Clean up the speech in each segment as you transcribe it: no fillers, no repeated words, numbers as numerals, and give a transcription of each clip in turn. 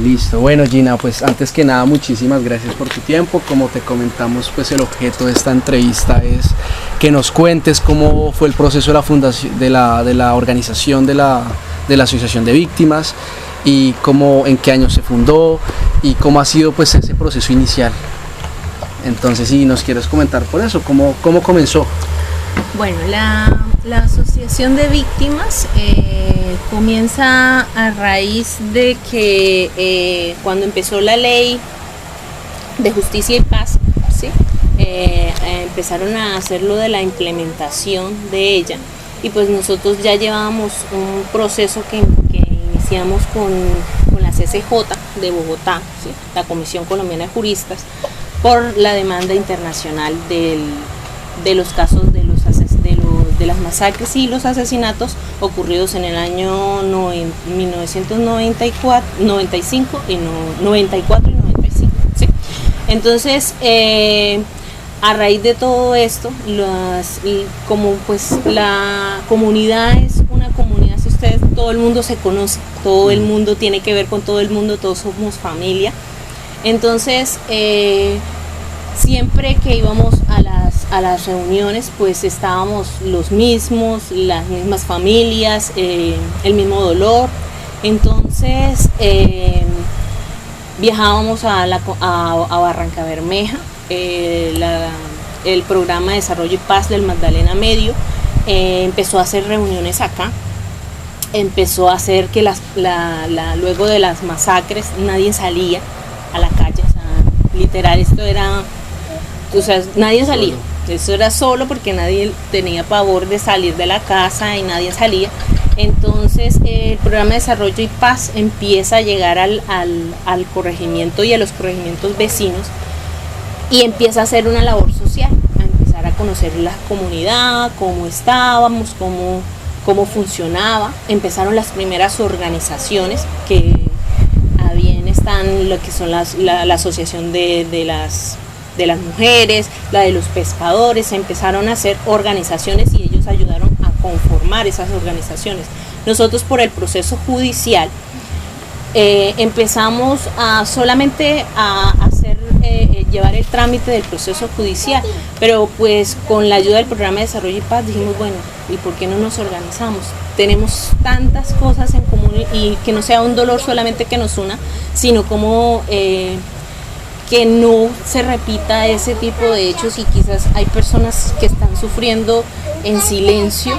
Listo. Bueno, Gina, pues antes que nada, muchísimas gracias por tu tiempo. Como te comentamos, pues el objeto de esta entrevista es que nos cuentes cómo fue el proceso de la fundación, de la organización de la Asociación de Víctimas, y en qué año se fundó y cómo ha sido pues ese proceso inicial. Entonces, si nos quieres comentar por eso, cómo comenzó. Bueno, la Asociación de Víctimas comienza a raíz de que cuando empezó la ley de justicia y paz, ¿sí? Empezaron a hacer lo de la implementación de ella, y pues nosotros ya llevábamos un proceso que iniciamos con la CCJ de Bogotá, ¿sí? La Comisión Colombiana de Juristas, por la demanda internacional de los casos de las masacres y los asesinatos ocurridos en el año 1994, 95 y 94 y 95, ¿sí? Entonces, a raíz de todo esto, como pues la comunidad es una comunidad, si ustedes, todo el mundo se conoce, todo el mundo tiene que ver con todo el mundo, todos somos familia. Entonces, siempre que íbamos a las reuniones, pues estábamos las mismas familias, el mismo dolor. Entonces, viajábamos a Barranca Bermeja. El programa de desarrollo y paz del Magdalena Medio empezó a hacer reuniones acá, empezó a hacer que luego de las masacres nadie salía a la calle, o sea, literal, esto era, o sea, nadie salía, eso era solo porque nadie tenía pavor de salir de la casa y nadie salía. Entonces el programa de desarrollo y paz empieza a llegar al corregimiento y a los corregimientos vecinos, y empieza a hacer una labor social, a empezar a conocer la comunidad, cómo estábamos, cómo funcionaba. Empezaron las primeras organizaciones, que bien están lo que son la asociación de las mujeres, la de los pescadores. Empezaron a hacer organizaciones y ellos ayudaron a conformar esas organizaciones. Nosotros, por el proceso judicial, empezamos solamente a llevar el trámite del proceso judicial, pero pues con la ayuda del programa de desarrollo y paz dijimos, bueno, ¿y por qué no nos organizamos? Tenemos tantas cosas en común, y que no sea un dolor solamente que nos una, sino como que no se repita ese tipo de hechos, y quizás hay personas que están sufriendo en silencio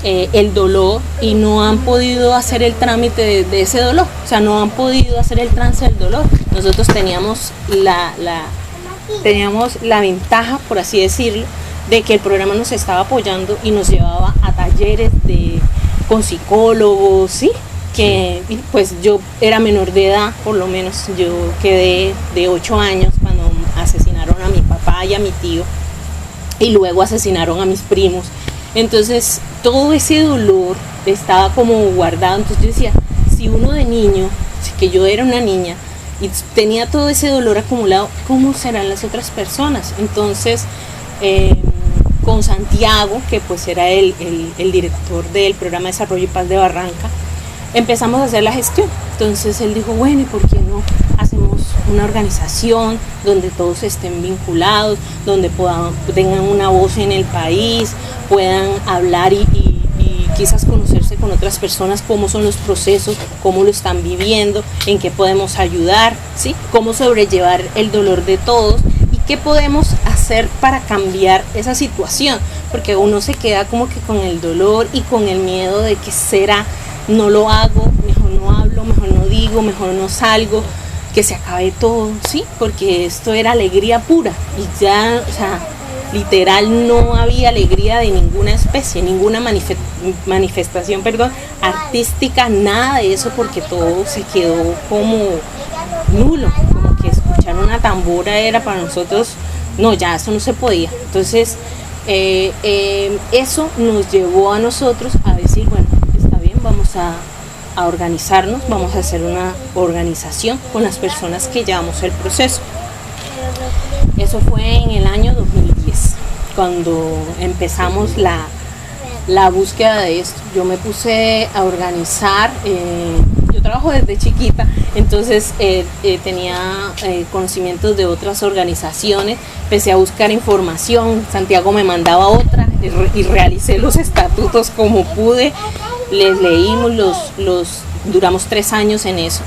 el dolor y no han podido hacer el trámite de ese dolor, o sea, no han podido hacer el trance del dolor. Nosotros teníamos la ventaja, por así decirlo, de que el programa nos estaba apoyando y nos llevaba a talleres con psicólogos, ¿sí? Que pues yo era menor de edad, por lo menos yo quedé de 8 años cuando asesinaron a mi papá y a mi tío, y luego asesinaron a mis primos. Entonces todo ese dolor estaba como guardado. Entonces yo decía, si uno de niño, que yo era una niña y tenía todo ese dolor acumulado, ¿cómo serán las otras personas? Entonces con Santiago, que pues era el director del programa de desarrollo y paz de Barranca, empezamos a hacer la gestión. Entonces él dijo, bueno, ¿y por qué no hacemos una organización donde todos estén vinculados, donde tengan una voz en el país, puedan hablar y quizás conocerse con otras personas, cómo son los procesos, cómo lo están viviendo, en qué podemos ayudar, ¿sí? Cómo sobrellevar el dolor de todos y qué podemos hacer para cambiar esa situación, porque uno se queda como que con el dolor y con el miedo de que será, no lo hago, mejor no hablo, mejor no digo, mejor no salgo, que se acabe todo, ¿sí? Porque esto era alegría pura y ya, o sea, literal no había alegría de ninguna especie, ninguna manifestación, artística, nada de eso, porque todo se quedó como nulo, como que escuchar una tambora era para nosotros, no, ya eso no se podía. Entonces eso nos llevó a nosotros a decir, bueno, está bien, vamos a organizarnos, vamos a hacer una organización con las personas que llevamos el proceso. Eso fue en el año 2010, cuando empezamos la búsqueda de esto. Yo me puse a organizar, yo trabajo desde chiquita, entonces tenía conocimientos de otras organizaciones, empecé a buscar información, Santiago me mandaba otra y realicé los estatutos como pude, les leímos, duramos 3 años en eso,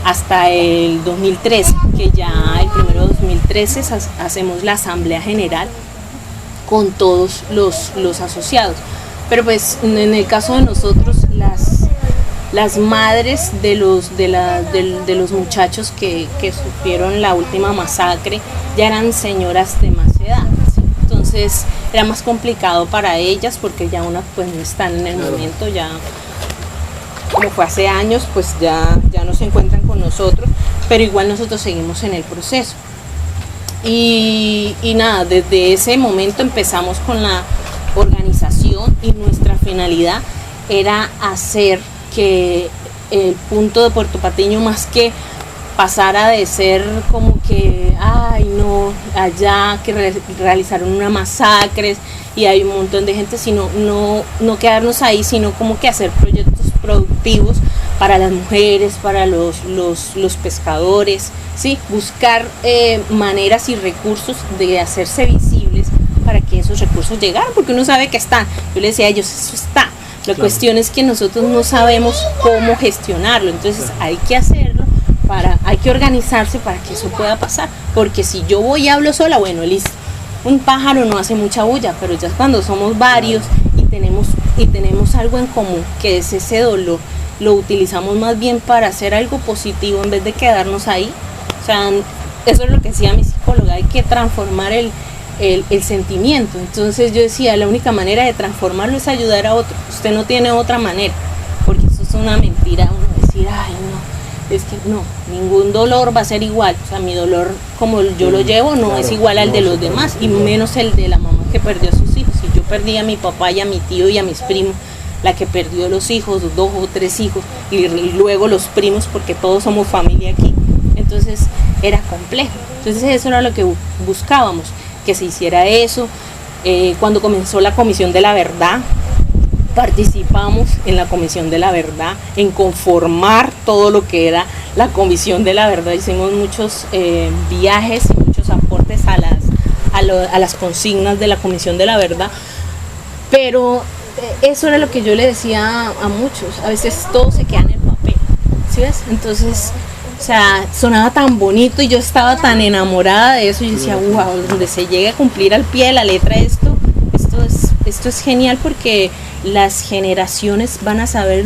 hasta el 2013, que ya el primero de 2013 hacemos la asamblea general con todos los asociados. Pero pues en el caso de nosotros, las madres de los muchachos que sufrieron la última masacre ya eran señoras de más edad, ¿sí? Entonces era más complicado para ellas porque ya unas pues no están en el momento, ya como fue hace años, pues ya no se encuentran con nosotros, pero igual nosotros seguimos en el proceso. Y nada, desde ese momento empezamos con la organización y nuestra finalidad era hacer que el punto de Puerto Patiño, más que pasara de ser como que, ay no, allá que realizaron una masacre y hay un montón de gente, sino no quedarnos ahí, sino como que hacer proyectos productivos para las mujeres, para los pescadores, ¿sí? Buscar maneras y recursos de hacerse visibles para que esos recursos llegaran, porque uno sabe que están. Yo le decía a ellos, eso está. La cuestión es que nosotros no sabemos cómo gestionarlo, entonces hay que hacerlo, hay que organizarse para que eso pueda pasar, porque si yo voy y hablo sola, bueno, listo, un pájaro no hace mucha bulla, pero ya cuando somos varios y tenemos algo en común, que es ese dolor, lo utilizamos más bien para hacer algo positivo en vez de quedarnos ahí. O sea, eso es lo que decía mi psicóloga, hay que transformar el sentimiento. Entonces yo decía, la única manera de transformarlo es ayudar a otro, usted no tiene otra manera, porque eso es una mentira, uno decir, ay no, es que no, ningún dolor va a ser igual, o sea, mi dolor como yo lo llevo no es igual al de los demás, y menos el de la mamá que perdió a sus hijos. Si yo perdí a mi papá y a mi tío y a mis primos, la que perdió los hijos, 2 o 3 hijos, y luego los primos, porque todos somos familia aquí, entonces era complejo. Entonces eso era lo que buscábamos, que se hiciera eso. Cuando comenzó la Comisión de la Verdad, participamos en la Comisión de la Verdad, en conformar todo lo que era la Comisión de la Verdad. Hicimos muchos viajes y muchos aportes a las consignas de la Comisión de la Verdad, pero eso era lo que yo le decía a muchos, a veces todo se queda en el papel, ¿sí ves? Entonces, o sea, sonaba tan bonito y yo estaba tan enamorada de eso y decía, wow, donde se llegue a cumplir al pie de la letra esto es genial, porque las generaciones van a saber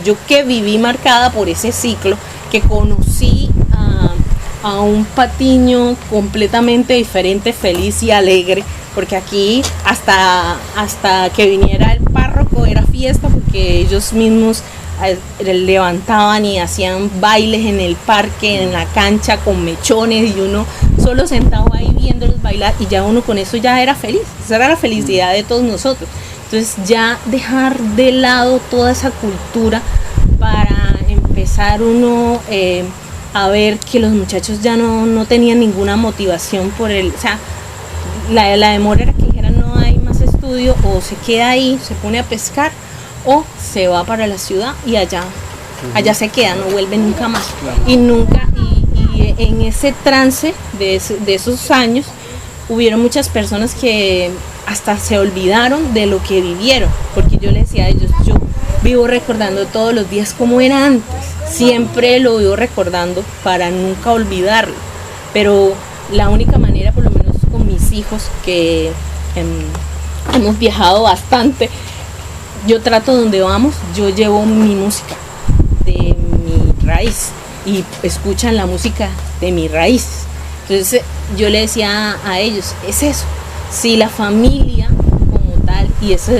yo que viví marcada por ese ciclo, que conocí a un Patiño completamente diferente, feliz y alegre, porque aquí hasta que viniera el párroco era fiesta, porque ellos mismos levantaban y hacían bailes en el parque, en la cancha, con mechones, y uno solo sentado ahí viéndolos bailar, y ya uno con eso ya era feliz. Esa era la felicidad de todos nosotros. Entonces ya dejar de lado toda esa cultura para empezar uno a ver que los muchachos ya no tenían ninguna motivación por o sea, la demora era que dijeran no hay más estudio, o se queda ahí, se pone a pescar, o se va para la ciudad y allá se queda, no vuelve nunca más. Y en ese trance de esos años hubieron muchas personas que hasta se olvidaron de lo que vivieron, porque yo les decía a ellos, yo vivo recordando todos los días cómo era antes, siempre lo vivo recordando para nunca olvidarlo, pero la única manera, por lo menos con mis hijos, que hemos viajado bastante, yo trato, donde vamos, yo llevo mi música de mi raíz y escuchan la música de mi raíz. Entonces yo le decía a ellos, es eso, si la familia como tal, y esa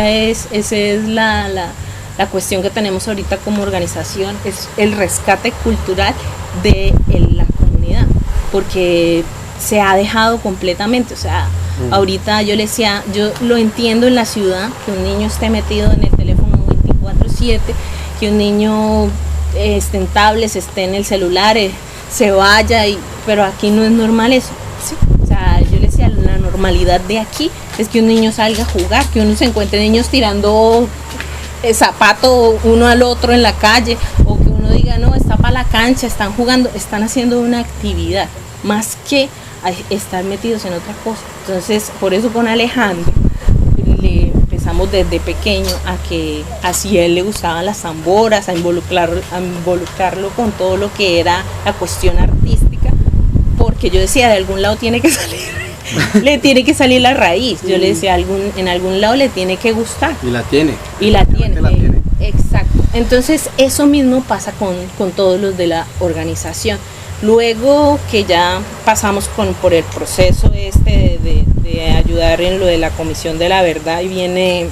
es la cuestión que tenemos ahorita como organización, es el rescate cultural de la comunidad, porque se ha dejado completamente. O sea, ahorita yo le decía, yo lo entiendo en la ciudad, que un niño esté metido en el teléfono 24/7, que un niño esté en tablets, esté en el celular, se vaya, pero aquí no es normal eso, ¿sí? O sea, yo le decía, la normalidad de aquí es que un niño salga a jugar, que uno se encuentre niños tirando zapato uno al otro en la calle, o que uno diga, no, está para la cancha, están jugando, están haciendo una actividad, más que estar metidos en otra cosa. Entonces, por eso con Alejandro le empezamos desde pequeño a que así a él le gustaban las tamboras, a involucrarlo con todo lo que era la cuestión artística, porque yo decía, de algún lado tiene que salir. Le tiene que salir la raíz. Yo le decía, en algún lado le tiene que gustar. Y la tiene. Y la tiene. Exacto. Entonces, eso mismo pasa con todos los de la organización. Luego que ya pasamos por el proceso de ayudar en lo de la Comisión de la Verdad, y viene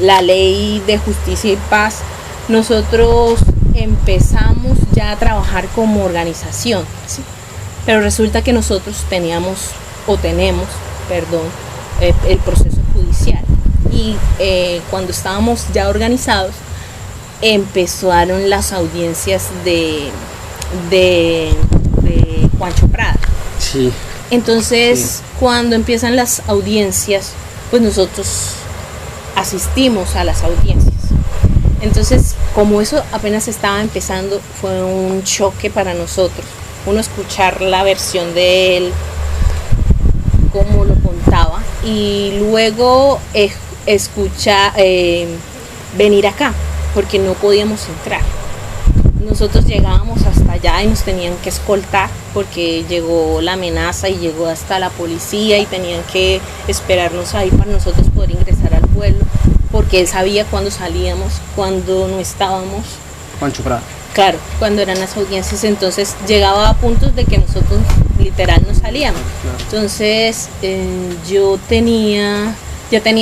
la Ley de Justicia y Paz, nosotros empezamos ya a trabajar como organización, ¿sí? Pero resulta que nosotros tenemos el proceso judicial, y cuando estábamos ya organizados empezaron las audiencias de Juancho Prada. Sí. Entonces, sí, cuando empiezan las audiencias, pues nosotros asistimos a las audiencias. Entonces, como eso apenas estaba empezando, fue un choque para nosotros. Uno escuchar la versión de él, cómo lo contaba, y luego venir acá, porque no podíamos entrar. Nosotros llegábamos hasta allá y nos tenían que escoltar, porque llegó la amenaza y llegó hasta la policía, y tenían que esperarnos ahí para nosotros poder ingresar al pueblo, porque él sabía cuándo salíamos, cuándo no estábamos. Juancho Prada. Claro, cuando eran las audiencias, entonces llegaba a puntos de que nosotros literal no salíamos. Entonces ya tenía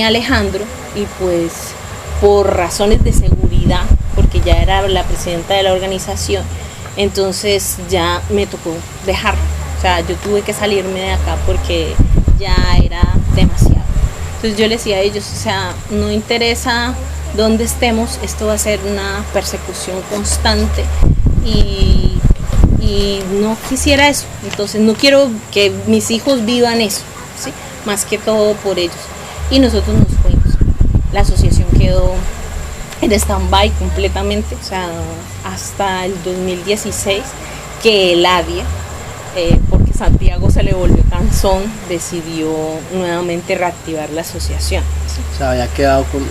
a Alejandro, y pues por razones de seguridad, porque ya era la presidenta de la organización, entonces ya me tocó dejarlo. O sea, yo tuve que salirme de acá porque ya era demasiado. Entonces yo les decía a ellos, o sea, no interesa donde estemos, esto va a ser una persecución constante, y no quisiera eso. Entonces no quiero que mis hijos vivan eso, ¿sí? Más que todo por ellos. Y nosotros nos fuimos. La asociación quedó en stand-by completamente, o sea, hasta el 2016, que el ADIA, porque Santiago se le volvió cansón, decidió nuevamente reactivar la asociación, ¿sí? O sea, había quedado con...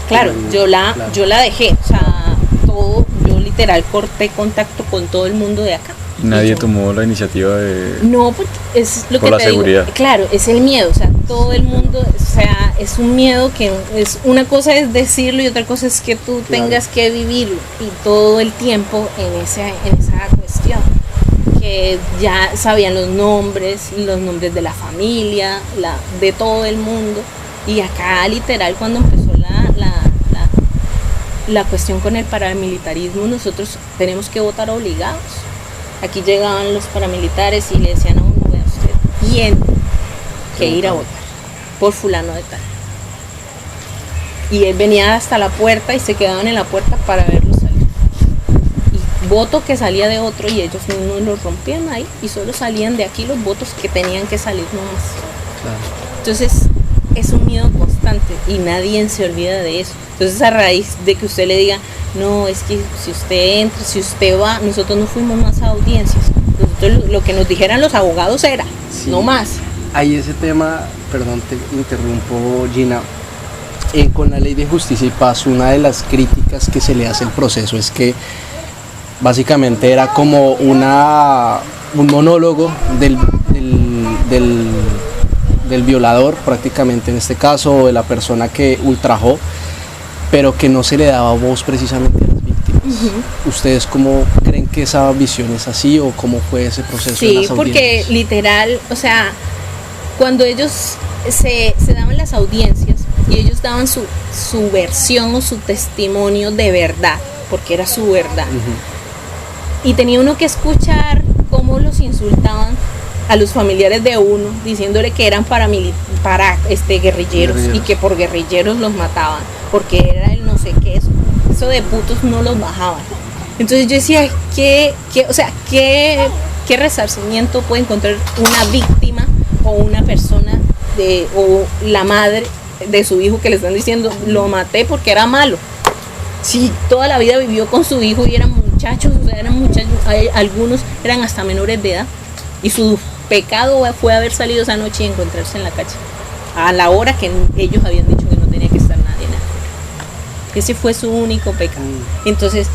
Claro, yo la dejé, o sea, yo literal corté contacto con todo el mundo de acá. Nadie tomó la iniciativa de... No, porque es lo por que la te seguridad. digo. Claro, es el miedo, o sea, todo el mundo, o sea, es un miedo que es una cosa es decirlo y otra cosa es que tú tengas que vivirlo, y todo el tiempo en esa cuestión, que ya sabían los nombres de la familia, de todo el mundo, y acá literal cuando empezó la cuestión con el paramilitarismo, nosotros tenemos que votar obligados. Aquí llegaban los paramilitares y le decían a uno, vea, usted tiene que ir a votar por fulano de tal. Y él venía hasta la puerta y se quedaban en la puerta para verlo salir. Y voto que salía de otro, y ellos mismos los rompían ahí, y solo salían de aquí los votos que tenían que salir nomás. Claro. Entonces, es un miedo constante y nadie se olvida de eso. Entonces, a raíz de que usted le diga, no, es que si usted entra, si usted va, nosotros no fuimos más a audiencias. Nosotros lo que nos dijeran los abogados era, sí, no más. Hay ese tema, perdón, te interrumpo, Gina. Con la Ley de Justicia y Paz, una de las críticas que se le hace al proceso es que básicamente era como un monólogo del violador, prácticamente en este caso, o de la persona que ultrajó, pero que no se le daba voz precisamente a las víctimas. Uh-huh. ¿Ustedes cómo creen que esa visión es así, o cómo fue ese proceso? Sí, en las audiencias? Porque literal, o sea, cuando ellos se daban las audiencias y ellos daban su versión o su testimonio de verdad, porque era su verdad, uh-huh, y tenía uno que escuchar cómo los insultaban a los familiares de uno, diciéndole que eran guerrilleros, y que por guerrilleros los mataban, porque era el no sé qué, eso de putos no los bajaban. Entonces yo decía, ¿qué resarcimiento puede encontrar una víctima o una persona o la madre de su hijo que le están diciendo, lo maté porque era malo. Sí, toda la vida vivió con su hijo y eran muchachos, o sea, algunos eran hasta menores de edad. Y su pecado fue haber salido esa noche y encontrarse en la calle. A la hora que ellos habían dicho que no tenía que estar nadie en la calle. Ese fue su único pecado. Entonces,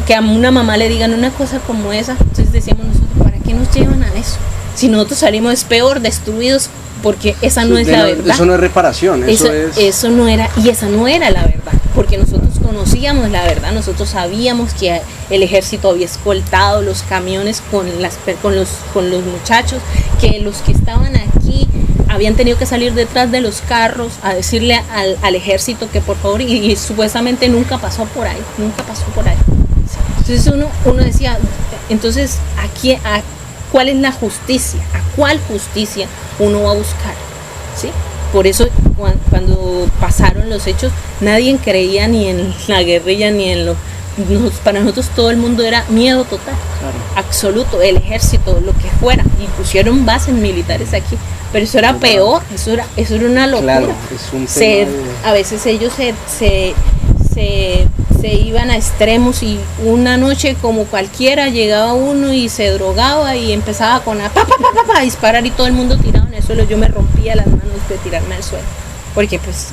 que a una mamá le digan una cosa como esa, entonces decíamos nosotros, ¿para qué nos llevan a eso? Si nosotros salimos es peor, destruidos, porque esa no es la verdad. Eso no es reparación, eso no era, y esa no era la verdad, porque nosotros conocíamos la verdad, nosotros sabíamos que el ejército había escoltado los camiones con los muchachos, que los que estaban aquí habían tenido que salir detrás de los carros a decirle al ejército que por favor, y supuestamente nunca pasó por ahí. Entonces uno decía, entonces aquí, ¿cuál es la justicia? ¿A cuál justicia uno va a buscar? ¿Sí? Por eso cuando pasaron los hechos, nadie creía ni en la guerrilla ni en para nosotros todo el mundo era miedo total, claro, absoluto, el ejército, lo que fuera, y pusieron bases militares aquí, pero eso era peor, eso era una locura. Claro, es un tema a veces ellos se iban a extremos y una noche como cualquiera llegaba uno y se drogaba y empezaba con a disparar y todo el mundo tirado en el suelo. Yo me rompía las manos de tirarme al suelo porque pues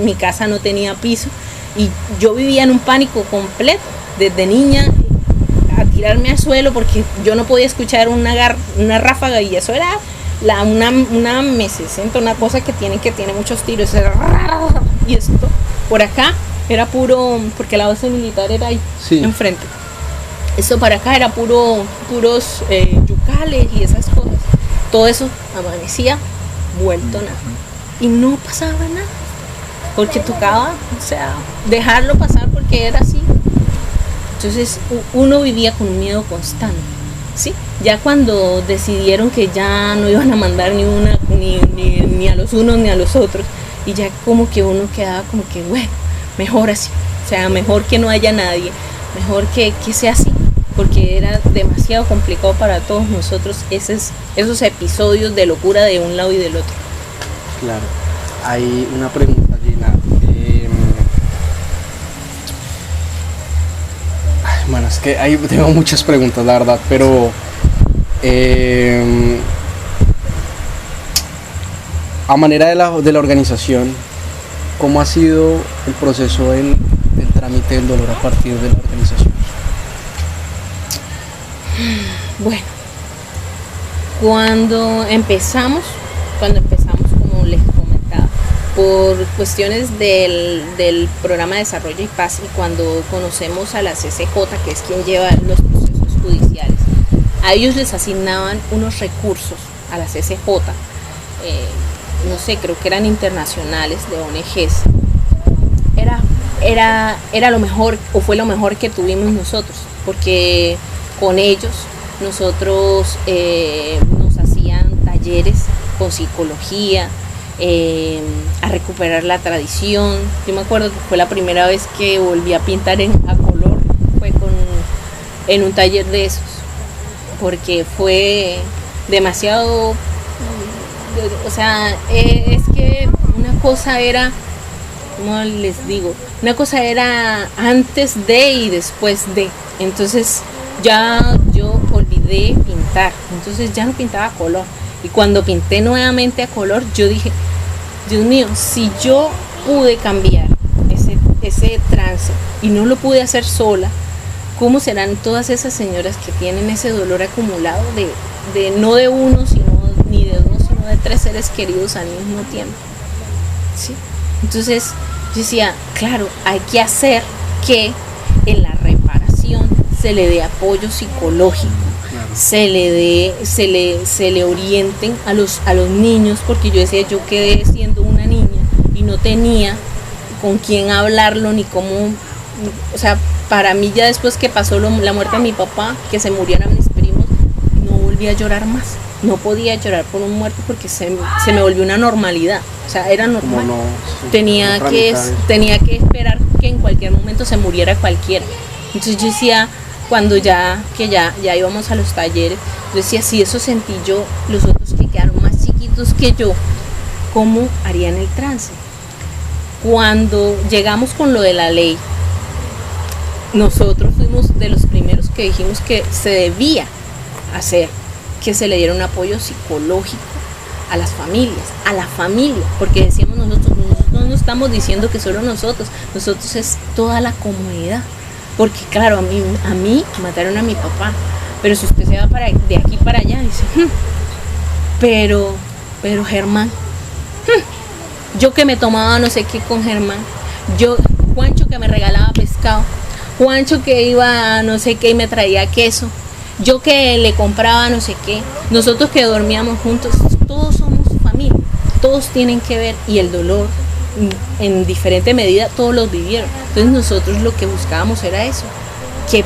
mi casa no tenía piso y yo vivía en un pánico completo desde niña a tirarme al suelo porque yo no podía escuchar una ráfaga y eso era una M60, una cosa que tiene muchos tiros y esto por acá era puro, porque la base militar era ahí, sí, enfrente. Esto para acá era puros yucales y esas cosas. Todo eso amanecía vuelto nada. Y no pasaba nada. Porque tocaba, o sea, dejarlo pasar porque era así. Entonces uno vivía con un miedo constante. ¿Sí? Ya cuando decidieron que ya no iban a mandar ni a los unos ni a los otros. Y ya como que uno quedaba como que, bueno, mejor así, o sea, mejor que no haya nadie, mejor que sea así, porque era demasiado complicado para todos nosotros esos episodios de locura de un lado y del otro. Claro, hay una pregunta, Gina. Bueno, es que tengo muchas preguntas, la verdad, pero a manera de la organización, ¿cómo ha sido el proceso del trámite del dolor a partir de la organización? Bueno, cuando empezamos, como les comentaba, por cuestiones del programa de Desarrollo y Paz y cuando conocemos a la CCJ, que es quien lleva los procesos judiciales, a ellos les asignaban unos recursos a la CCJ, no sé, creo que eran internacionales de ONGs. Era lo mejor, o fue lo mejor que tuvimos nosotros, porque con ellos nosotros nos hacían talleres con psicología, a recuperar la tradición. Yo me acuerdo que fue la primera vez que volví a pintar a color, fue en un taller de esos, porque fue demasiado. O sea, es que una cosa era, ¿cómo les digo? Una cosa era antes de y después de. Entonces ya yo olvidé pintar, entonces ya no pintaba a color. Y cuando pinté nuevamente a color, yo dije, Dios mío, si yo pude cambiar ese trance y no lo pude hacer sola, ¿cómo serán todas esas señoras que tienen ese dolor acumulado de no de uno, ni de dos, sino de tres seres queridos al mismo tiempo? ¿Sí? Entonces yo decía, claro, hay que hacer que en la reparación se le dé apoyo psicológico, se le orienten a los niños, porque yo decía, yo quedé siendo una niña y no tenía con quién hablarlo ni cómo, o sea, para mí ya después que pasó la muerte de mi papá, que se murieran mis primos, no volví a llorar más. No podía llorar por un muerto porque se me volvió una normalidad, o sea, era normal. No, sí, tenía que esperar que en cualquier momento se muriera cualquiera. Entonces yo decía, cuando ya íbamos a los talleres, yo decía, si eso sentí yo, los otros que quedaron más chiquitos que yo, cómo harían el trance. Cuando llegamos con lo de la ley, nosotros fuimos de los primeros que dijimos que se debía hacer, que se le diera un apoyo psicológico a las familias, a la familia, porque decíamos nosotros no estamos diciendo que solo nosotros es toda la comunidad, porque claro, a mí mataron a mi papá, pero si usted se va de aquí para allá, dice, pero Germán, yo que me tomaba no sé qué con Germán, Juancho que me regalaba pescado, Juancho que iba a no sé qué y me traía queso, yo que le compraba no sé qué, nosotros que dormíamos juntos, todos somos familia, todos tienen que ver, y el dolor en diferente medida todos los vivieron. Entonces nosotros lo que buscábamos era eso, que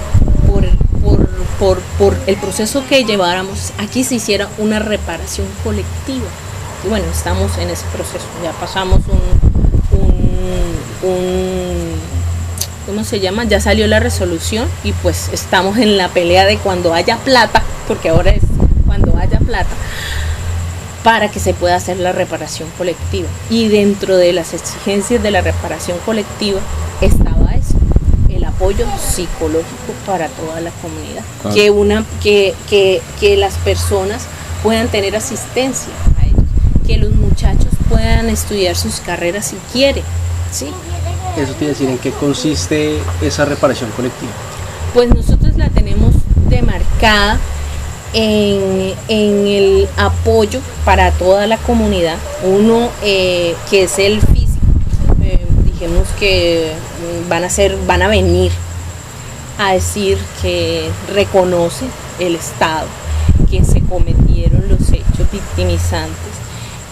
por el proceso que lleváramos aquí se hiciera una reparación colectiva. Y bueno, estamos en ese proceso, ya pasamos ¿cómo se llama? Ya salió la resolución y pues estamos en la pelea de cuando haya plata, porque ahora es cuando haya plata, para que se pueda hacer la reparación colectiva. Y dentro de las exigencias de la reparación colectiva estaba eso, el apoyo psicológico para toda la comunidad, que las personas puedan tener asistencia a ellos, que los muchachos puedan estudiar sus carreras si quieren, ¿sí? Eso te iba a decir, ¿en qué consiste esa reparación colectiva? Pues nosotros la tenemos demarcada en el apoyo para toda la comunidad. Uno que es el físico, dijimos que van a venir a decir que reconoce el Estado, que se cometieron los hechos victimizantes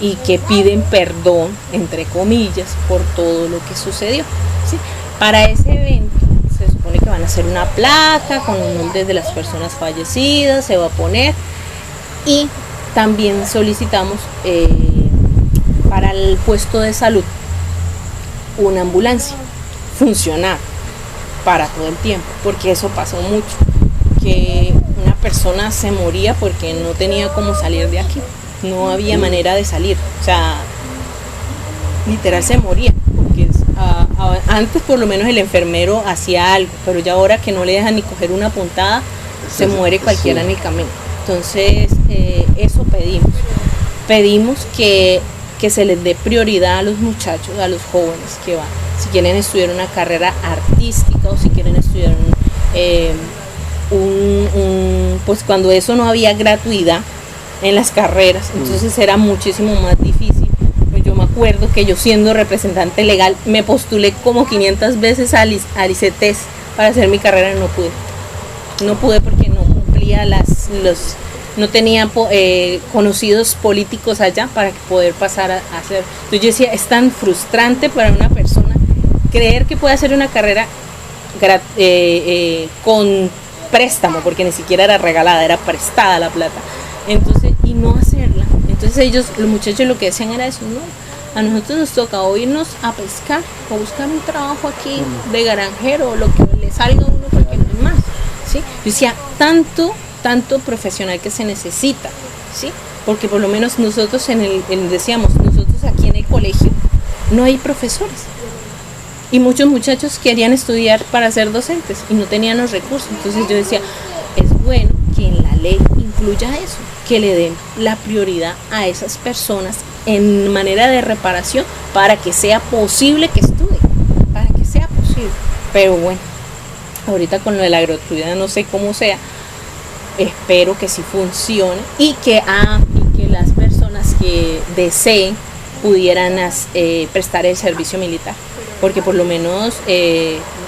y que piden perdón, entre comillas, por todo lo que sucedió, ¿sí? Para ese evento se supone que van a hacer una placa con los nombres de las personas fallecidas, se va a poner, y también solicitamos para el puesto de salud una ambulancia funcional para todo el tiempo, porque eso pasó mucho, que una persona se moría porque no tenía cómo salir de aquí. No había manera de salir, o sea, literal se moría, porque antes por lo menos el enfermero hacía algo, pero ya ahora que no le dejan ni coger una puntada, se muere cualquiera en el camino. Entonces eso pedimos que se les dé prioridad a los muchachos, a los jóvenes que van, si quieren estudiar una carrera artística o si quieren estudiar pues cuando eso no había gratuidad en las carreras, entonces era muchísimo más difícil. Pues yo me acuerdo que yo, siendo representante legal, me postulé como 500 veces al ICETES para hacer mi carrera y no pude porque no cumplía no tenía conocidos políticos allá para poder pasar a hacer. Entonces yo decía, es tan frustrante para una persona creer que puede hacer una carrera con préstamo, porque ni siquiera era regalada, era prestada la plata. Entonces, y no hacerla. Entonces los muchachos lo que decían era eso, no, a nosotros nos toca o irnos a pescar o buscar un trabajo aquí de granjero o lo que le salga a uno porque no es más, ¿sí? Yo decía, tanto profesional que se necesita, ¿sí? Porque por lo menos nosotros decíamos, nosotros aquí en el colegio no hay profesores. Y muchos muchachos querían estudiar para ser docentes y no tenían los recursos. Entonces yo decía, es bueno que en la ley incluya eso, que le den la prioridad a esas personas en manera de reparación para que sea posible que estudien, para que sea posible. Pero bueno, ahorita con lo de la gratuidad no sé cómo sea, espero que sí funcione y que las personas que deseen pudieran prestar el servicio militar, porque por lo menos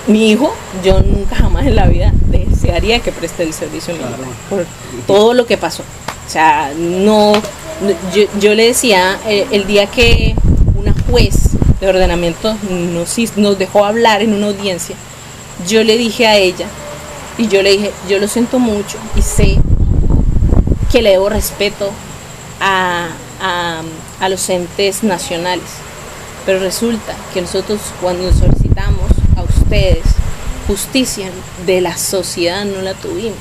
mi hijo, yo nunca jamás en la vida desearía que preste el servicio militar por todo lo que pasó. O sea, yo le decía, el día que una juez de ordenamiento nos dejó hablar en una audiencia, yo le dije a ella, y yo le dije, yo lo siento mucho y sé que le debo respeto a los entes nacionales, pero resulta que nosotros cuando solicitamos a ustedes justicia de la sociedad no la tuvimos,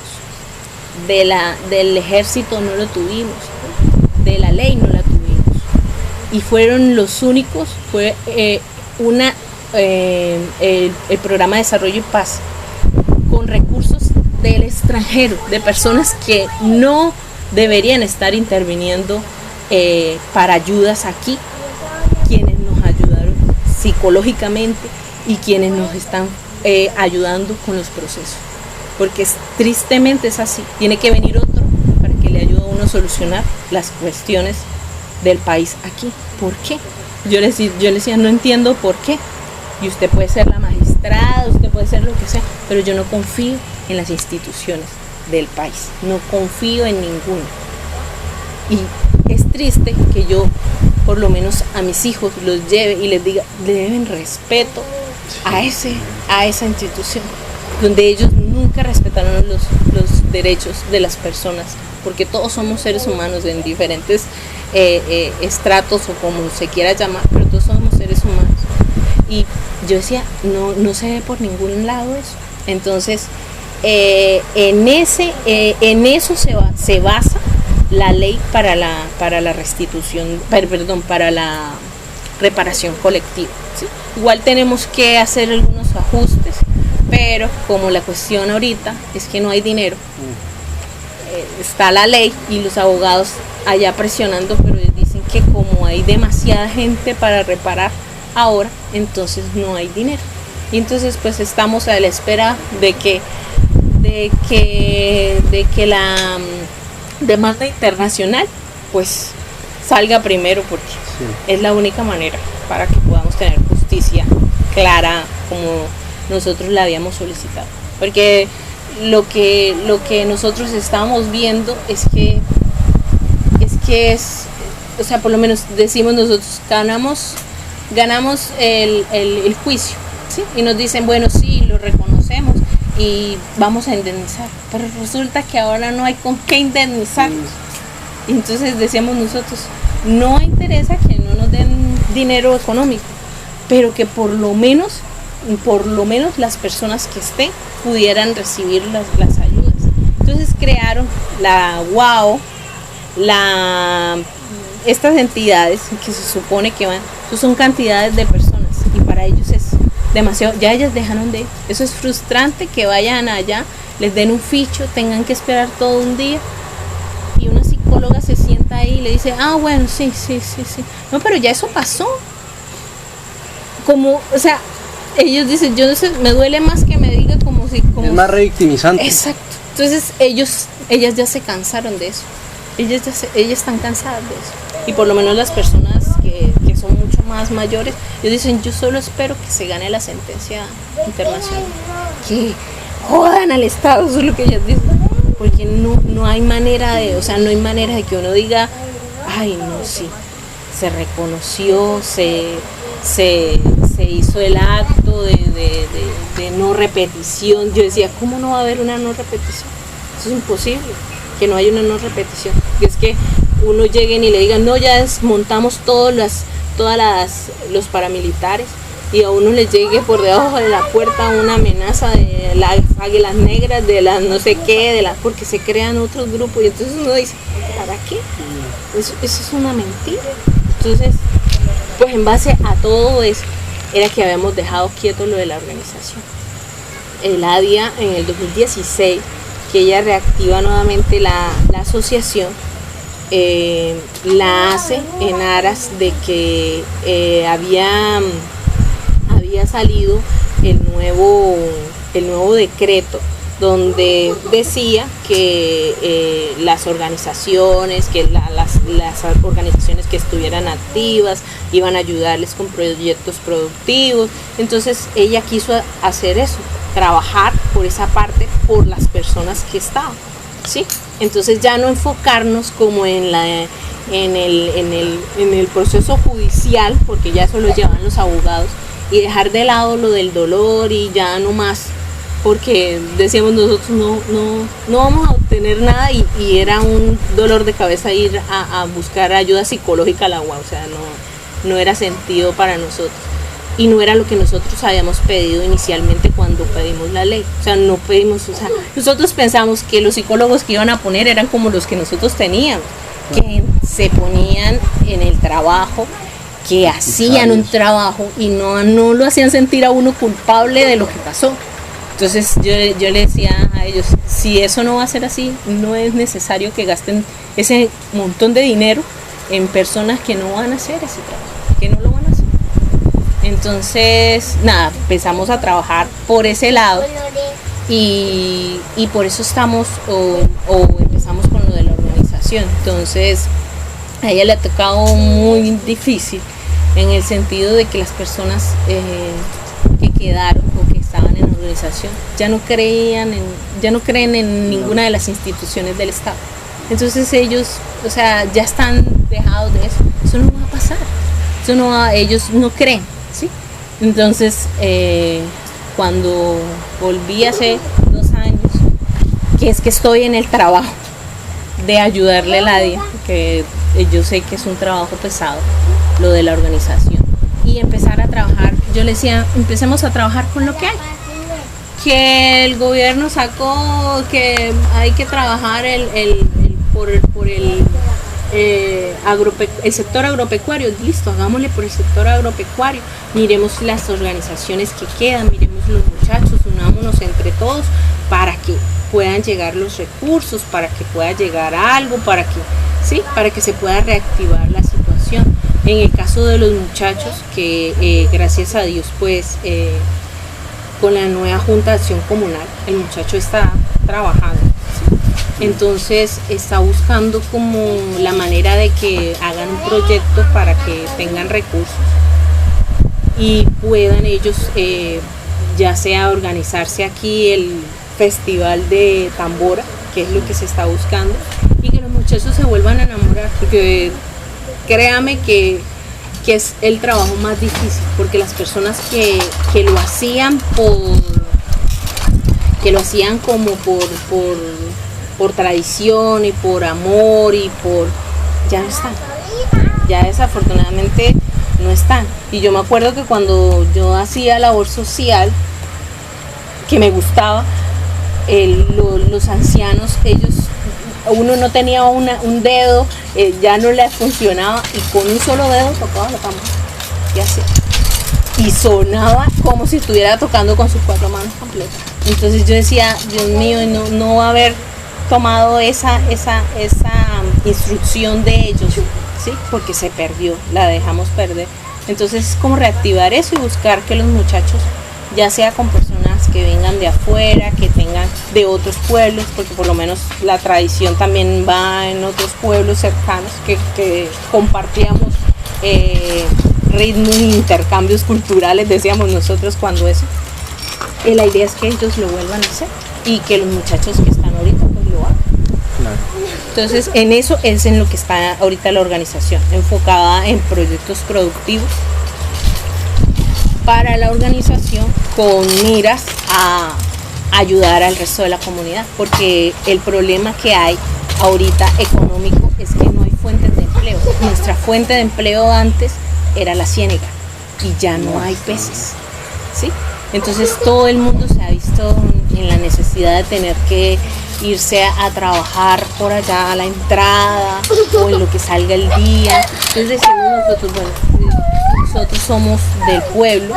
del ejército no lo tuvimos, de la ley no la tuvimos, y fueron los únicos, fue el programa de Desarrollo y Paz con recursos del extranjero, de personas que no deberían estar interviniendo para ayudas aquí, quienes nos ayudaron psicológicamente y quienes nos están ayudando con los procesos, porque tristemente es así, tiene que venir otro para que le ayude a uno a solucionar las cuestiones del país aquí. ¿Por qué? Yo le decía, no entiendo por qué, y usted puede ser la magistrada, usted puede ser lo que sea, pero yo no confío en las instituciones del país, no confío en ninguna. Y es triste que yo, por lo menos a mis hijos, los lleve y les diga, le deben respeto a esa institución, donde ellos nunca respetaron los derechos de las personas, porque todos somos seres humanos en diferentes estratos o como se quiera llamar, pero todos somos seres humanos. Y yo decía, no se ve por ningún lado eso. Entonces, en eso se basa la ley para la restitución, para la reparación colectiva, ¿sí? Igual tenemos que hacer algunos ajustes, pero como la cuestión ahorita es que no hay dinero, está la ley y los abogados allá presionando, pero ellos dicen que como hay demasiada gente para reparar ahora, entonces no hay dinero. Y entonces pues estamos a la espera de que la demanda internacional pues salga primero, porque es la única manera para que podamos tener justicia clara como nosotros la habíamos solicitado, porque lo que nosotros estábamos viendo es que o sea, por lo menos decimos nosotros ganamos el juicio, ¿sí? Y nos dicen, bueno, sí, lo reconocemos y vamos a indemnizar, pero resulta que ahora no hay con qué indemnizar. Y entonces decíamos nosotros, no interesa que no nos den dinero económico, pero que por lo menos las personas que estén pudieran recibir las ayudas. Entonces crearon la UAO, estas entidades que se supone que son cantidades de personas, y para ellos es demasiado, ya ellas dejaron de ir. Eso es frustrante, que vayan allá, les den un ficho, tengan que esperar todo un día, y una psicóloga se sienta ahí y le dice, bueno, sí, no, pero ya eso pasó. Como, o sea, ellos dicen, yo no sé, me duele más que me diga como si... es más revictimizante. Exacto. Entonces ellas ya se cansaron de eso. Ellas están cansadas de eso. Y por lo menos las personas que son mucho más mayores, ellos dicen, yo solo espero que se gane la sentencia internacional, que jodan al Estado, eso es lo que ellas dicen, porque no hay manera de, o sea, no hay manera de que uno diga, ay, no, sí, se reconoció, se hizo el acto de no repetición. Yo decía, ¿cómo no va a haber una no repetición? Eso es imposible, que no haya una no repetición. Y es que uno lleguen y le digan, no, ya desmontamos todos los paramilitares, y a uno le llegue por debajo de la puerta una amenaza de las águilas negras, de las no sé qué, porque se crean otros grupos, y entonces uno dice, ¿para qué? Eso es una mentira. Entonces, pues en base a todo eso, era que habíamos dejado quieto lo de la organización. El ADIA en el 2016, que ella reactiva nuevamente la asociación, la hace en aras de que había salido el nuevo decreto, donde decía que las organizaciones, las organizaciones que estuvieran activas iban a ayudarles con proyectos productivos. Entonces ella quiso hacer eso, trabajar por esa parte, por las personas que estaban, ¿sí? Entonces ya no enfocarnos como en el proceso judicial, porque ya eso lo llevan los abogados, y dejar de lado lo del dolor y ya no más, porque decíamos nosotros no vamos a obtener nada, y era un dolor de cabeza ir a buscar ayuda psicológica a la UAO, o sea, no era sentido para nosotros, y no era lo que nosotros habíamos pedido inicialmente cuando pedimos la ley. O sea, no pedimos, o sea, nosotros pensamos que los psicólogos que iban a poner eran como los que nosotros teníamos, que se ponían en el trabajo, que hacían un trabajo y no lo hacían sentir a uno culpable de lo que pasó. Entonces yo le decía a ellos, si eso no va a ser así, no es necesario que gasten ese montón de dinero en personas que no van a hacer ese trabajo, que no lo van a hacer. Entonces, nada, empezamos a trabajar por ese lado y por eso estamos o empezamos con lo de la organización. Entonces, a ella le ha tocado muy difícil en el sentido de que las personas que quedaron o que estaban en la organización ya no creen en ninguna de las instituciones del Estado. Entonces ellos, o sea, ya están dejados de eso. Eso no va a pasar. Ellos no creen, ¿sí? Entonces, cuando volví hace 2 años, que es que estoy en el trabajo de ayudarle a Ladia, que yo sé que es un trabajo pesado, lo de la organización, y empezar a trabajar, yo le decía, empecemos a trabajar con lo que hay, que el gobierno sacó, que hay que trabajar por el sector agropecuario, listo, hagámosle por el sector agropecuario, miremos las organizaciones que quedan, miremos los muchachos, unámonos entre todos para que puedan llegar los recursos, para que pueda llegar algo, para que se pueda reactivar la situación. En el caso de los muchachos, que gracias a Dios, pues con la nueva Junta de Acción Comunal, el muchacho está trabajando, ¿sí? Entonces está buscando como la manera de que hagan un proyecto para que tengan recursos y puedan ellos ya sea organizarse aquí el festival de tambora, que es lo que se está buscando, y que los muchachos se vuelvan a enamorar, porque créame que es el trabajo más difícil, porque las personas que lo hacían como por tradición y por amor ya no están, ya desafortunadamente no están. Y yo me acuerdo que cuando yo hacía labor social, que me gustaba, los ancianos, uno no tenía un dedo, ya no le funcionaba, y con un solo dedo tocaba la tambora y así, y sonaba como si estuviera tocando con sus 4 manos completas. Entonces yo decía, Dios mío, no va a haber tomado esa instrucción de ellos, ¿sí? Porque se perdió, la dejamos perder. Entonces es como reactivar eso y buscar que los muchachos, ya sea con personas que vengan de afuera, que tengan de otros pueblos, porque por lo menos la tradición también va en otros pueblos cercanos, que compartíamos ritmos e intercambios culturales, decíamos nosotros cuando eso. La idea es que ellos lo vuelvan a hacer y que los muchachos que están ahorita pues lo hagan. Claro. Entonces en eso es en lo que está ahorita la organización, enfocada en proyectos productivos para la organización con miras a ayudar al resto de la comunidad, porque el problema que hay ahorita económico es que no hay fuentes de empleo. Nuestra fuente de empleo antes era la ciénaga y ya no hay peces, ¿sí? Entonces todo el mundo se ha visto en la necesidad de tener que irse a trabajar por allá a la entrada o en lo que salga el día. Entonces decimos nosotros, bueno, nosotros somos del pueblo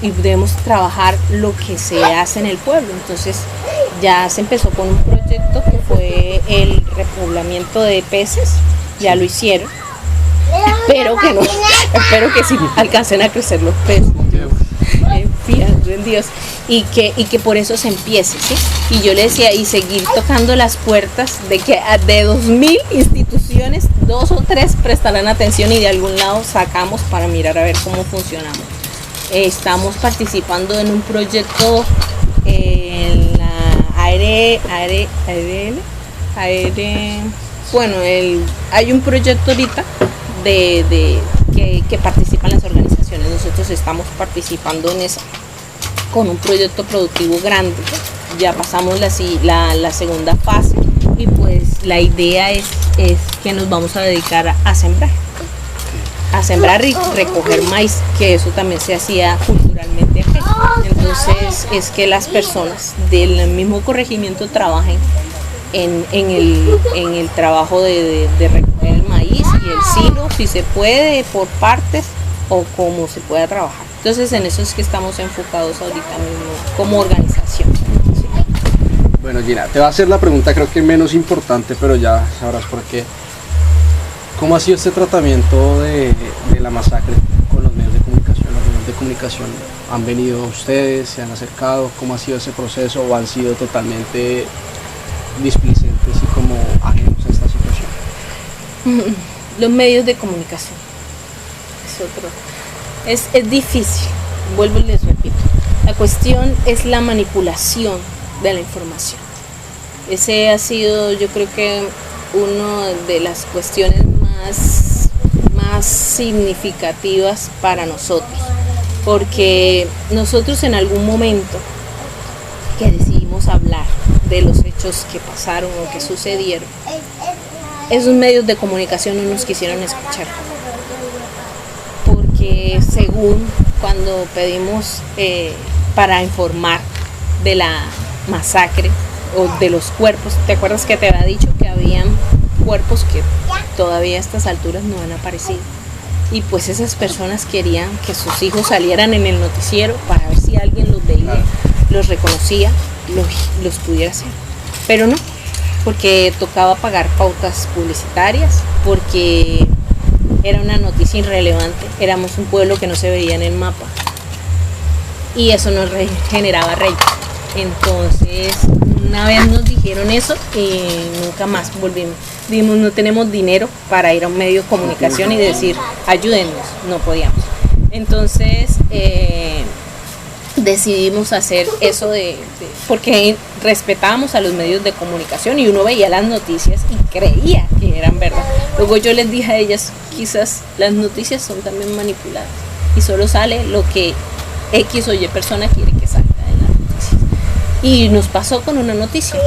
y debemos trabajar lo que se hace en el pueblo. Entonces ya se empezó con un proyecto que fue el repoblamiento de peces, ya lo hicieron. Espero que sí alcancen a crecer los peces. En Dios, y que por eso se empiece, ¿sí? Y yo le decía, y seguir tocando las puertas de que de 2000 instituciones, 2 o 3 prestarán atención y de algún lado sacamos para mirar a ver cómo funcionamos. Estamos participando en un proyecto en la hay un proyecto ahorita que participan las organizaciones. Nosotros estamos participando en eso con un proyecto productivo grande. Ya pasamos la segunda fase y pues la idea es que nos vamos a dedicar a sembrar y recoger maíz, que eso también se hacía culturalmente aquí. Entonces es que las personas del mismo corregimiento trabajen en el trabajo de recoger el maíz silo, si se puede, por partes o como se pueda trabajar. Entonces en eso es que estamos enfocados ahorita mismo como organización. ¿Sí? Bueno, Gina, te va a hacer la pregunta creo que menos importante, pero ya sabrás por qué. ¿Cómo ha sido este tratamiento de la masacre con los medios de comunicación? ¿Los medios de comunicación han venido a ustedes, se han acercado? ¿Cómo ha sido ese proceso o han sido totalmente displicentes y como ajenos a esta situación? Los medios de comunicación es difícil, vuelvo y les repito. La cuestión es la manipulación de la información. Ese ha sido, yo creo que una de las cuestiones más significativas para nosotros, porque nosotros en algún momento que decidimos hablar de los hechos que pasaron o que sucedieron, esos medios de comunicación no nos quisieron escuchar, porque según cuando pedimos para informar de la masacre o de los cuerpos, ¿te acuerdas que te había dicho que habían cuerpos que todavía a estas alturas no han aparecido? Y pues esas personas querían que sus hijos salieran en el noticiero para ver si alguien los veía, los reconocía, los pudiera hacer. Pero no, porque tocaba pagar pautas publicitarias, porque era una noticia irrelevante, éramos un pueblo que no se veía en el mapa y eso nos generaba rating. Entonces una vez nos dijeron eso y nunca más volvimos. Dijimos, no tenemos dinero para ir a un medio de comunicación y decir ayúdennos, no podíamos. Entonces decidimos hacer eso porque respetábamos a los medios de comunicación y uno veía las noticias y creía que eran verdad. Luego yo les dije a ellas, quizás las noticias son también manipuladas y solo sale lo que X o Y persona quiere que salga en las noticias. Y nos pasó con una noticia.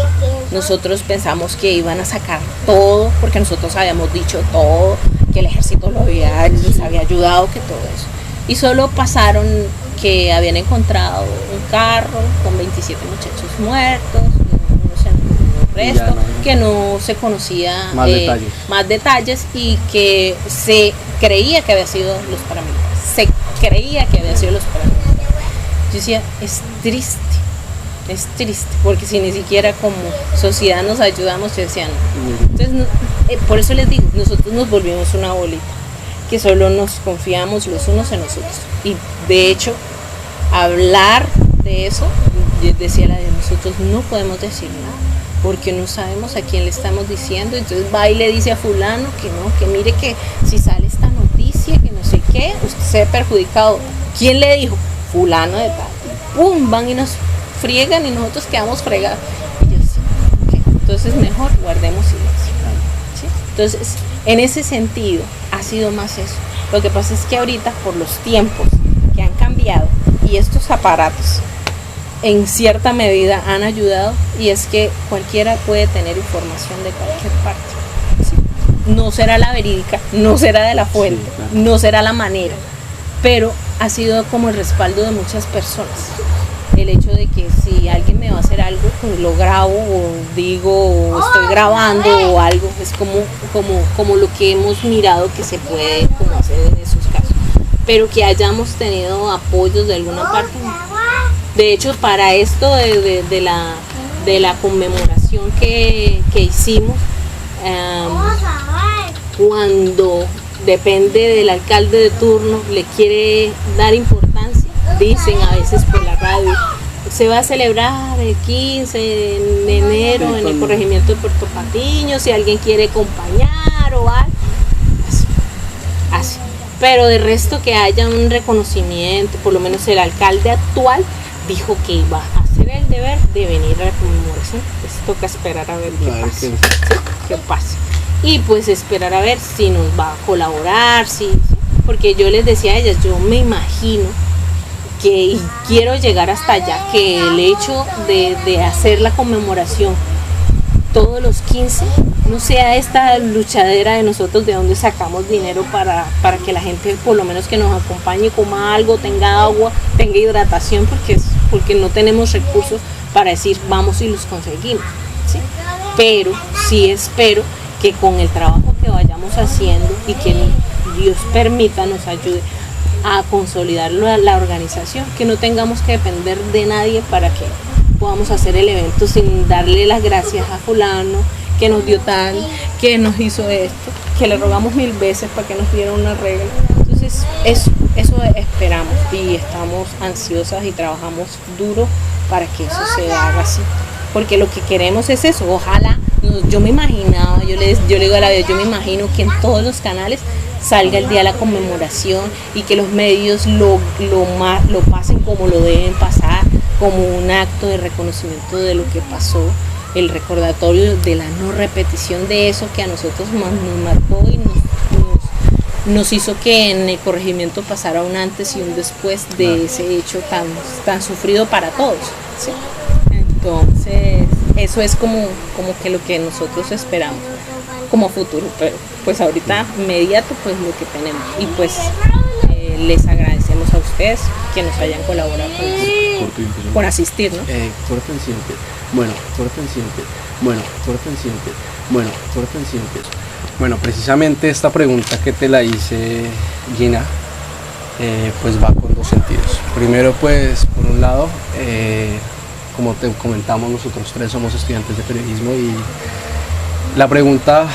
Nosotros pensamos que iban a sacar todo, porque nosotros habíamos dicho todo, que el ejército les había ayudado, que todo eso. Y solo pasaron que habían encontrado un carro con 27 muchachos muertos, un resto, que no se conocía más detalles y que se creía que había sido los paramilitares. Se creía que había sido los paramilitares. Yo decía, es triste, porque si ni siquiera como sociedad nos ayudamos, decían. Entonces, por eso les digo, nosotros nos volvimos una bolita, que solo nos confiamos los unos en los otros. Y de hecho, hablar de eso, decía la de nosotros, no podemos decir nada, porque no sabemos a quién le estamos diciendo. Entonces va y le dice a fulano que no, que mire que si sale esta noticia, que no sé qué, usted se ve perjudicado. ¿Quién le dijo? Fulano de tal. ¡Pum! Van y nos friegan y nosotros quedamos fregados. Y yo sí, okay. Entonces mejor guardemos silencio. ¿Sí? Entonces, en ese sentido, ha sido más eso. Lo que pasa es que ahorita, por los tiempos que han cambiado y estos aparatos en cierta medida han ayudado, y es que cualquiera puede tener información de cualquier parte. ¿Sí? No será la verídica, no será de la fuente, sí, claro. No será la manera, pero ha sido como el respaldo de muchas personas. El hecho de que si alguien me va a hacer algo, pues lo grabo o digo o estoy grabando o algo, es como lo que hemos mirado que se puede como hacer en esos casos. Pero que hayamos tenido apoyos de alguna parte. De hecho, para esto de la conmemoración que hicimos, cuando depende del alcalde de turno, le quiere dar importancia, dicen a veces por la radio, se va a celebrar el 15 de enero en el corregimiento de Puerto Patiño, si alguien quiere acompañar o algo, así. Pero de resto que haya un reconocimiento, por lo menos el alcalde actual dijo que iba a hacer el deber de venir a la conmemoración, pues toca esperar a ver qué pasa. Y pues esperar a ver si nos va a colaborar, porque yo les decía a ellas, yo me imagino que, y quiero llegar hasta allá, que el hecho de hacer la conmemoración todos los 15 no sea esta luchadera de nosotros de dónde sacamos dinero para que la gente por lo menos que nos acompañe, coma algo, tenga agua, tenga hidratación, porque no tenemos recursos para decir vamos y los conseguimos, ¿sí? Pero sí espero que con el trabajo que vayamos haciendo y que Dios permita nos ayude a consolidar la organización, que no tengamos que depender de nadie para que podamos hacer el evento sin darle las gracias a fulano que nos dio tal, que nos hizo esto, que le rogamos 1000 veces para que nos diera una regla. Entonces eso esperamos y estamos ansiosas y trabajamos duro para que eso se haga así, porque lo que queremos es eso. Ojalá, yo me imaginaba, yo le digo a la vida, yo me imagino que en todos los canales salga el día de la conmemoración y que los medios lo pasen como lo deben pasar, como un acto de reconocimiento de lo que pasó, el recordatorio de la no repetición de eso que a nosotros nos marcó y nos hizo que en el corregimiento pasara un antes y un después de ese hecho tan sufrido para todos, ¿sí? Entonces eso es como que lo que nosotros esperamos como futuro, pero pues ahorita inmediato pues lo que tenemos, y pues les agradecemos a ustedes que nos hayan colaborado por asistir, ¿no? Bueno, precisamente esta pregunta que te la hice, Gina, pues va con 2 sentidos. Primero, pues por un lado, como te comentamos, nosotros 3 somos estudiantes de periodismo y la pregunta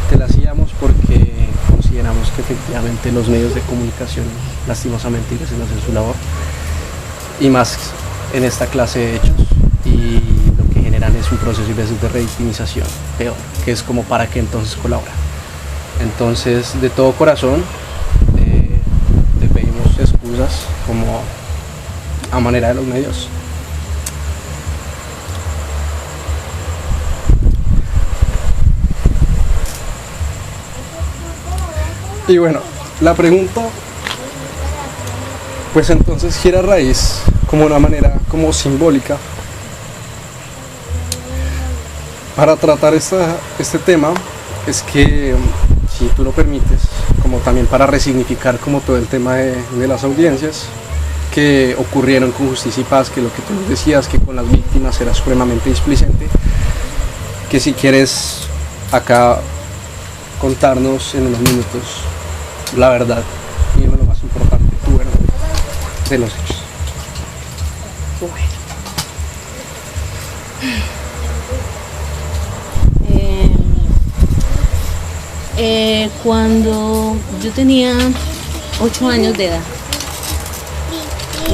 te la hacíamos porque consideramos que efectivamente los medios de comunicación lastimosamente hacen hacer su labor, y más en esta clase de hechos, y lo que generan es un proceso y veces de revictimización peor, que es como para qué entonces colabora. Entonces, de todo corazón te pedimos excusas como a manera de los medios. Y bueno, la pregunta pues entonces gira a raíz como una manera como simbólica para tratar este tema, es que, si tú lo permites, como también para resignificar como todo el tema de las audiencias que ocurrieron con Justicia y Paz, que lo que tú nos decías, que con las víctimas era supremamente displicente, que si quieres acá contarnos en unos minutos la verdad y lo más importante, tu verdad de los hechos. Cuando yo tenía 8 años de edad,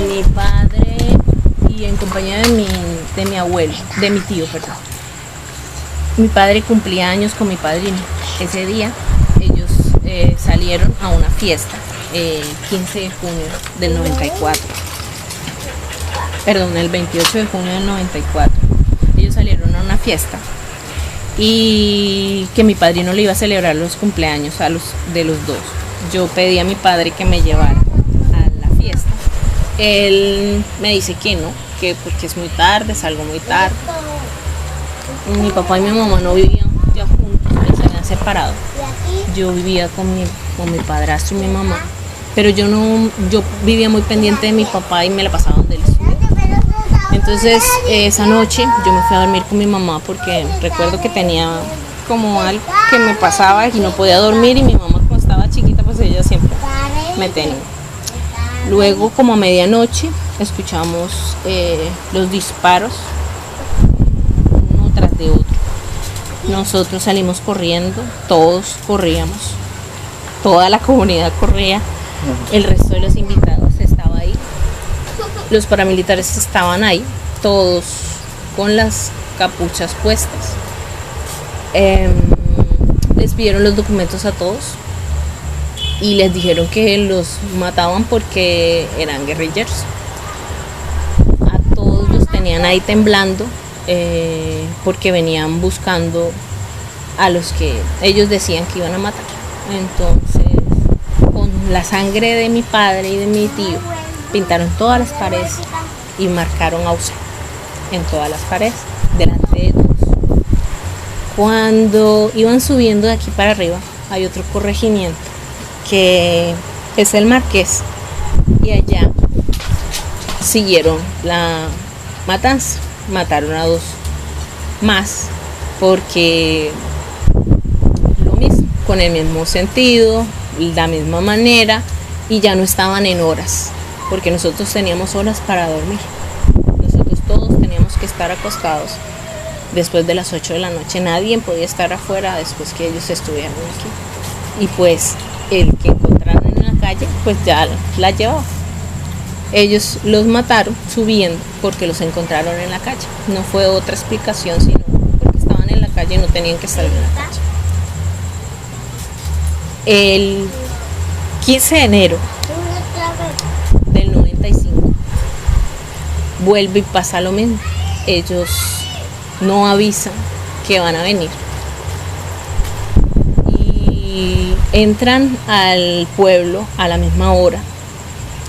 mi padre, y en compañía de mi abuelo, de mi tío, perdón, mi padre cumplía años con mi padrino. Ese día ellos salieron a una fiesta, 15 de junio del 94, perdón, el 28 de junio del 94, ellos salieron a una fiesta y que mi padrino le iba a celebrar los cumpleaños de los dos. Yo pedí a mi padre que me llevara a la fiesta. Él me dice que no, que porque es muy tarde, salgo muy tarde. Mi papá y mi mamá no vivían ya juntos, se habían separado. Yo vivía con mi padrastro y mi mamá, pero yo vivía muy pendiente de mi papá y me la pasaba donde él estuviera. Entonces esa noche yo me fui a dormir con mi mamá porque recuerdo que tenía como algo que me pasaba y no podía dormir, y mi mamá, como estaba chiquita, pues ella siempre me tenía. Luego, como a medianoche, escuchamos los disparos uno tras de otro. Nosotros salimos corriendo, todos corríamos, toda la comunidad corría, el resto de los invitados estaba ahí, los paramilitares estaban ahí, todos con las capuchas puestas. Les pidieron los documentos a todos y les dijeron que los mataban porque eran guerrilleros. A todos los tenían ahí temblando porque venían buscando a los que ellos decían que iban a matar. Entonces, con la sangre de mi padre y de mi tío, pintaron todas las paredes y marcaron AUSA en todas las paredes, delante de todos. Cuando iban subiendo de aquí para arriba, hay otro corregimiento que es el Marqués, y allá siguieron la matanza. Mataron a 2 más porque con el mismo sentido, la misma manera, y ya no estaban en horas, porque nosotros teníamos horas para dormir. Nosotros todos teníamos que estar acostados después de las 8 de la noche. Nadie podía estar afuera después que ellos estuvieran aquí. Y pues el que encontraron en la calle, pues ya la llevaba. Ellos los mataron subiendo porque los encontraron en la calle. No fue otra explicación, sino porque estaban en la calle y no tenían que estar en la calle. El 15 de enero del 95 vuelve y pasa lo mismo. Ellos no avisan que van a venir y entran al pueblo a la misma hora,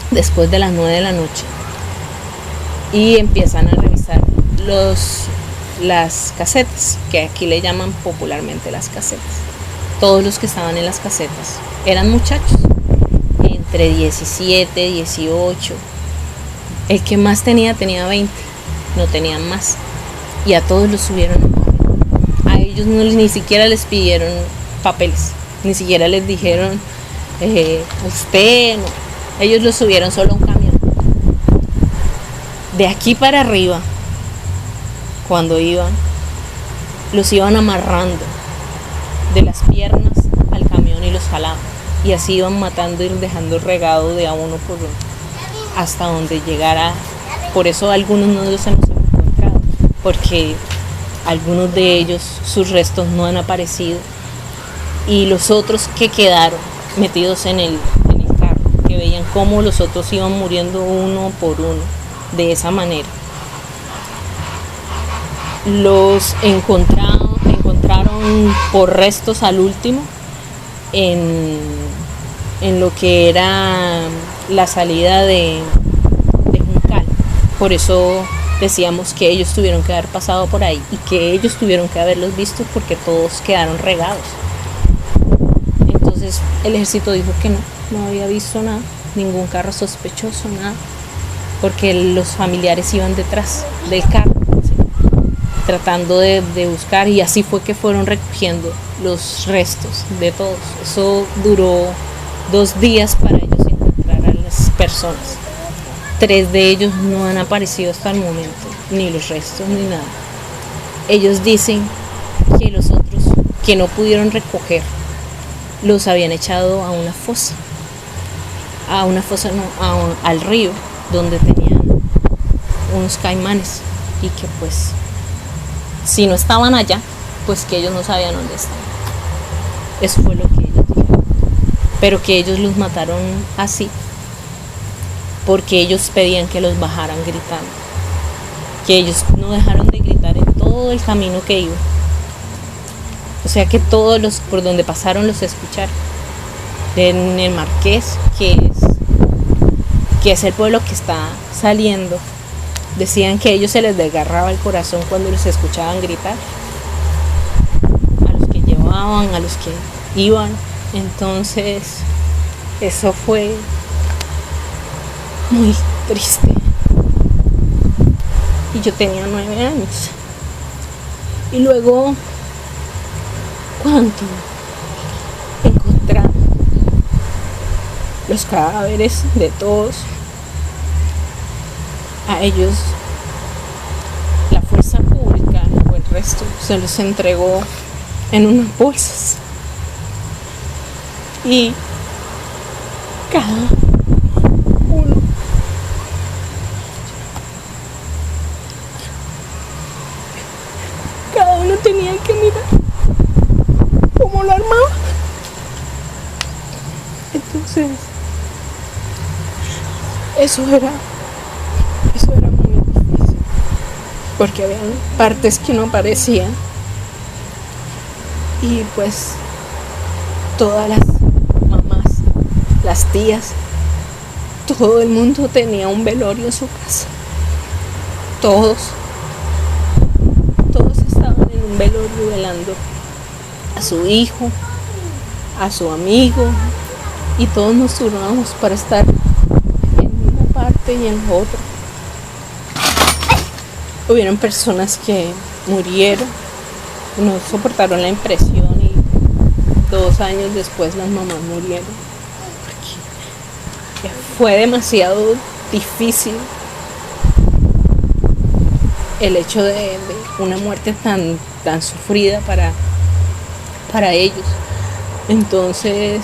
después de las 9 de la noche, y empiezan a revisar las casetas, que aquí le llaman popularmente las casetas. Todos los que estaban en las casetas eran muchachos entre 17, 18. El que más tenía 20, no tenían más. Y a todos los subieron en camión. A ellos ni siquiera les pidieron papeles, ni siquiera les dijeron usted no. Ellos los subieron solo a un camión. De aquí para arriba, cuando iban, los iban amarrando de las piernas al camión y los jalaban. Y así iban matando y dejando regado de a uno por uno hasta donde llegara. Por eso algunos no los hemos encontrado, porque algunos de ellos, sus restos no han aparecido, y los otros que quedaron metidos en el carro, que veían cómo los otros iban muriendo uno por uno de esa manera. Los encontraron por restos al último en lo que era la salida de Juncal. Por eso decíamos que ellos tuvieron que haber pasado por ahí y que ellos tuvieron que haberlos visto, porque todos quedaron regados. Entonces el ejército dijo que no había visto nada, ningún carro sospechoso, nada, porque los familiares iban detrás del carro, ¿sí?, tratando de buscar, y así fue que fueron recogiendo los restos de todos. Eso duró 2 días para ellos encontrar a las personas. 3 de ellos no han aparecido hasta el momento, ni los restos ni nada. Ellos dicen que los otros que no pudieron recoger los habían echado a una fosa, al río, donde tenían unos caimanes, y que pues si no estaban allá, pues que ellos no sabían dónde estaban. Eso fue lo que ellos dijeron, pero que ellos los mataron así porque ellos pedían que los bajaran gritando, que ellos no dejaron de gritar en todo el camino que iban. O sea que todos los por donde pasaron los escucharon. En el Marqués, que es el pueblo que está saliendo, decían que a ellos se les desgarraba el corazón cuando los escuchaban gritar, a los que llevaban, a los que iban. Entonces eso fue muy triste, y yo tenía 9 años. Y luego, cuando encontraron los cadáveres de todos, a ellos la fuerza pública o el resto se los entregó en unas bolsas, y cada uno tenía que mirar cómo lo armaba. Entonces eso era muy difícil, porque había partes que no aparecían, y pues todas las mamás, las tías, todo el mundo tenía un velorio en su casa. Todos estaban en un velorio velando a su hijo, a su amigo, y todos nos turnamos para estar en una parte y en la otra. Hubieron personas que murieron, no soportaron la impresión 2 años después las mamás murieron. Porque fue demasiado difícil el hecho de una muerte tan sufrida para ellos. Entonces,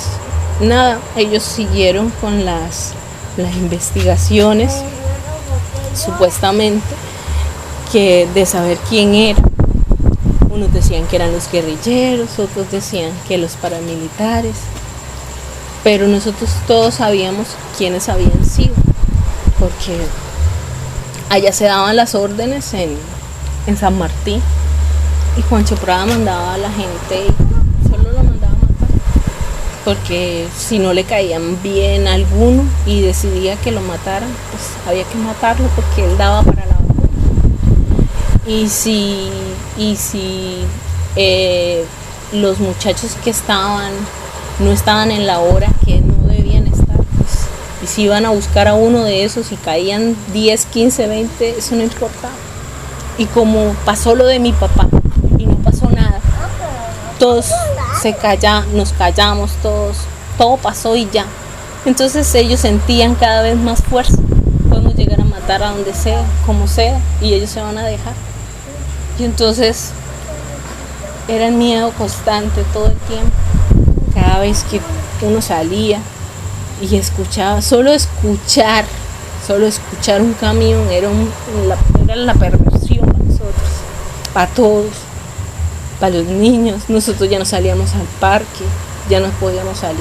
nada, ellos siguieron con las investigaciones, supuestamente, que de saber quién era. Unos decían que eran los guerrilleros, otros decían que los paramilitares, pero nosotros todos sabíamos quiénes habían sido, porque allá se daban las órdenes en San Martín, y Juancho Prada mandaba a la gente y solo lo mandaba a matar, porque si no le caían bien a alguno y decidía que lo mataran, pues había que matarlo porque él daba para la vacuna. Y si los muchachos que no estaban en la hora que no debían estar, pues, y si iban a buscar a uno de esos y caían 10, 15, 20, eso no importaba. Y como pasó lo de mi papá y no pasó nada, todos nos callamos, todo pasó y ya. Entonces ellos sentían cada vez más fuerza. Podemos llegar a matar a donde sea, como sea, y ellos se van a dejar. Y entonces era el miedo constante todo el tiempo. Cada vez que uno salía y escuchaba, solo escuchar un camión era la perversión para nosotros, para todos, para los niños. Nosotros ya no salíamos al parque, ya no podíamos salir,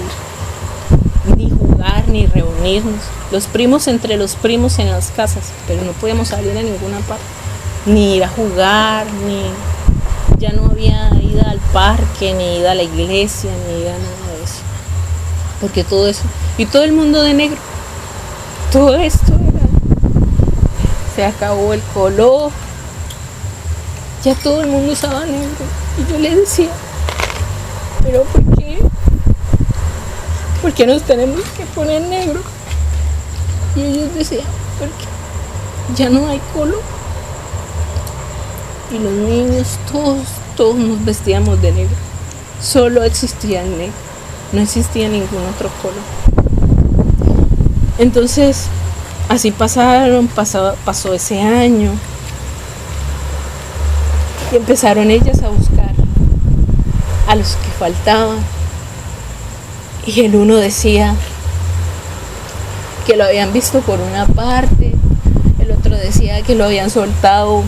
ni jugar, ni reunirnos. Los primos entre los primos en las casas, pero no podíamos salir a ninguna parte, ni ir a jugar, ya no había ida al parque, ni ida a la iglesia, ni ida a nada de eso. Porque todo eso, y todo el mundo de negro, todo esto se acabó el color, ya todo el mundo usaba negro. Y yo le decía, pero ¿por qué? ¿Por qué nos tenemos que poner negro? Y ellos decían, porque ya no hay color. Y los niños, todos nos vestíamos de negro. Solo existía el negro, no existía ningún otro color. Entonces, así pasó ese año. Y empezaron ellas a buscar a los que faltaban. Y el uno decía que lo habían visto por una parte, el otro decía que lo habían soltado,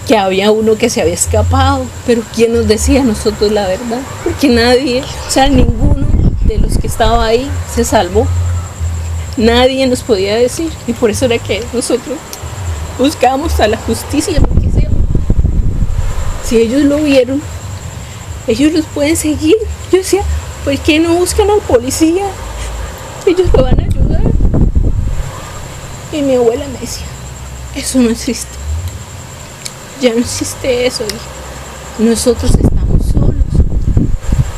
que había uno que se había escapado, pero ¿quién nos decía a nosotros la verdad? Porque nadie, o sea, ninguno de los que estaba ahí se salvó. Nadie nos podía decir, y por eso era que nosotros buscábamos a la justicia, porque si ellos lo vieron, ellos los pueden seguir. Yo decía, ¿por qué no buscan al policía? Ellos lo van a ayudar. Y mi abuela me decía, eso no existe. Ya no existe eso, hija. Nosotros estamos solos.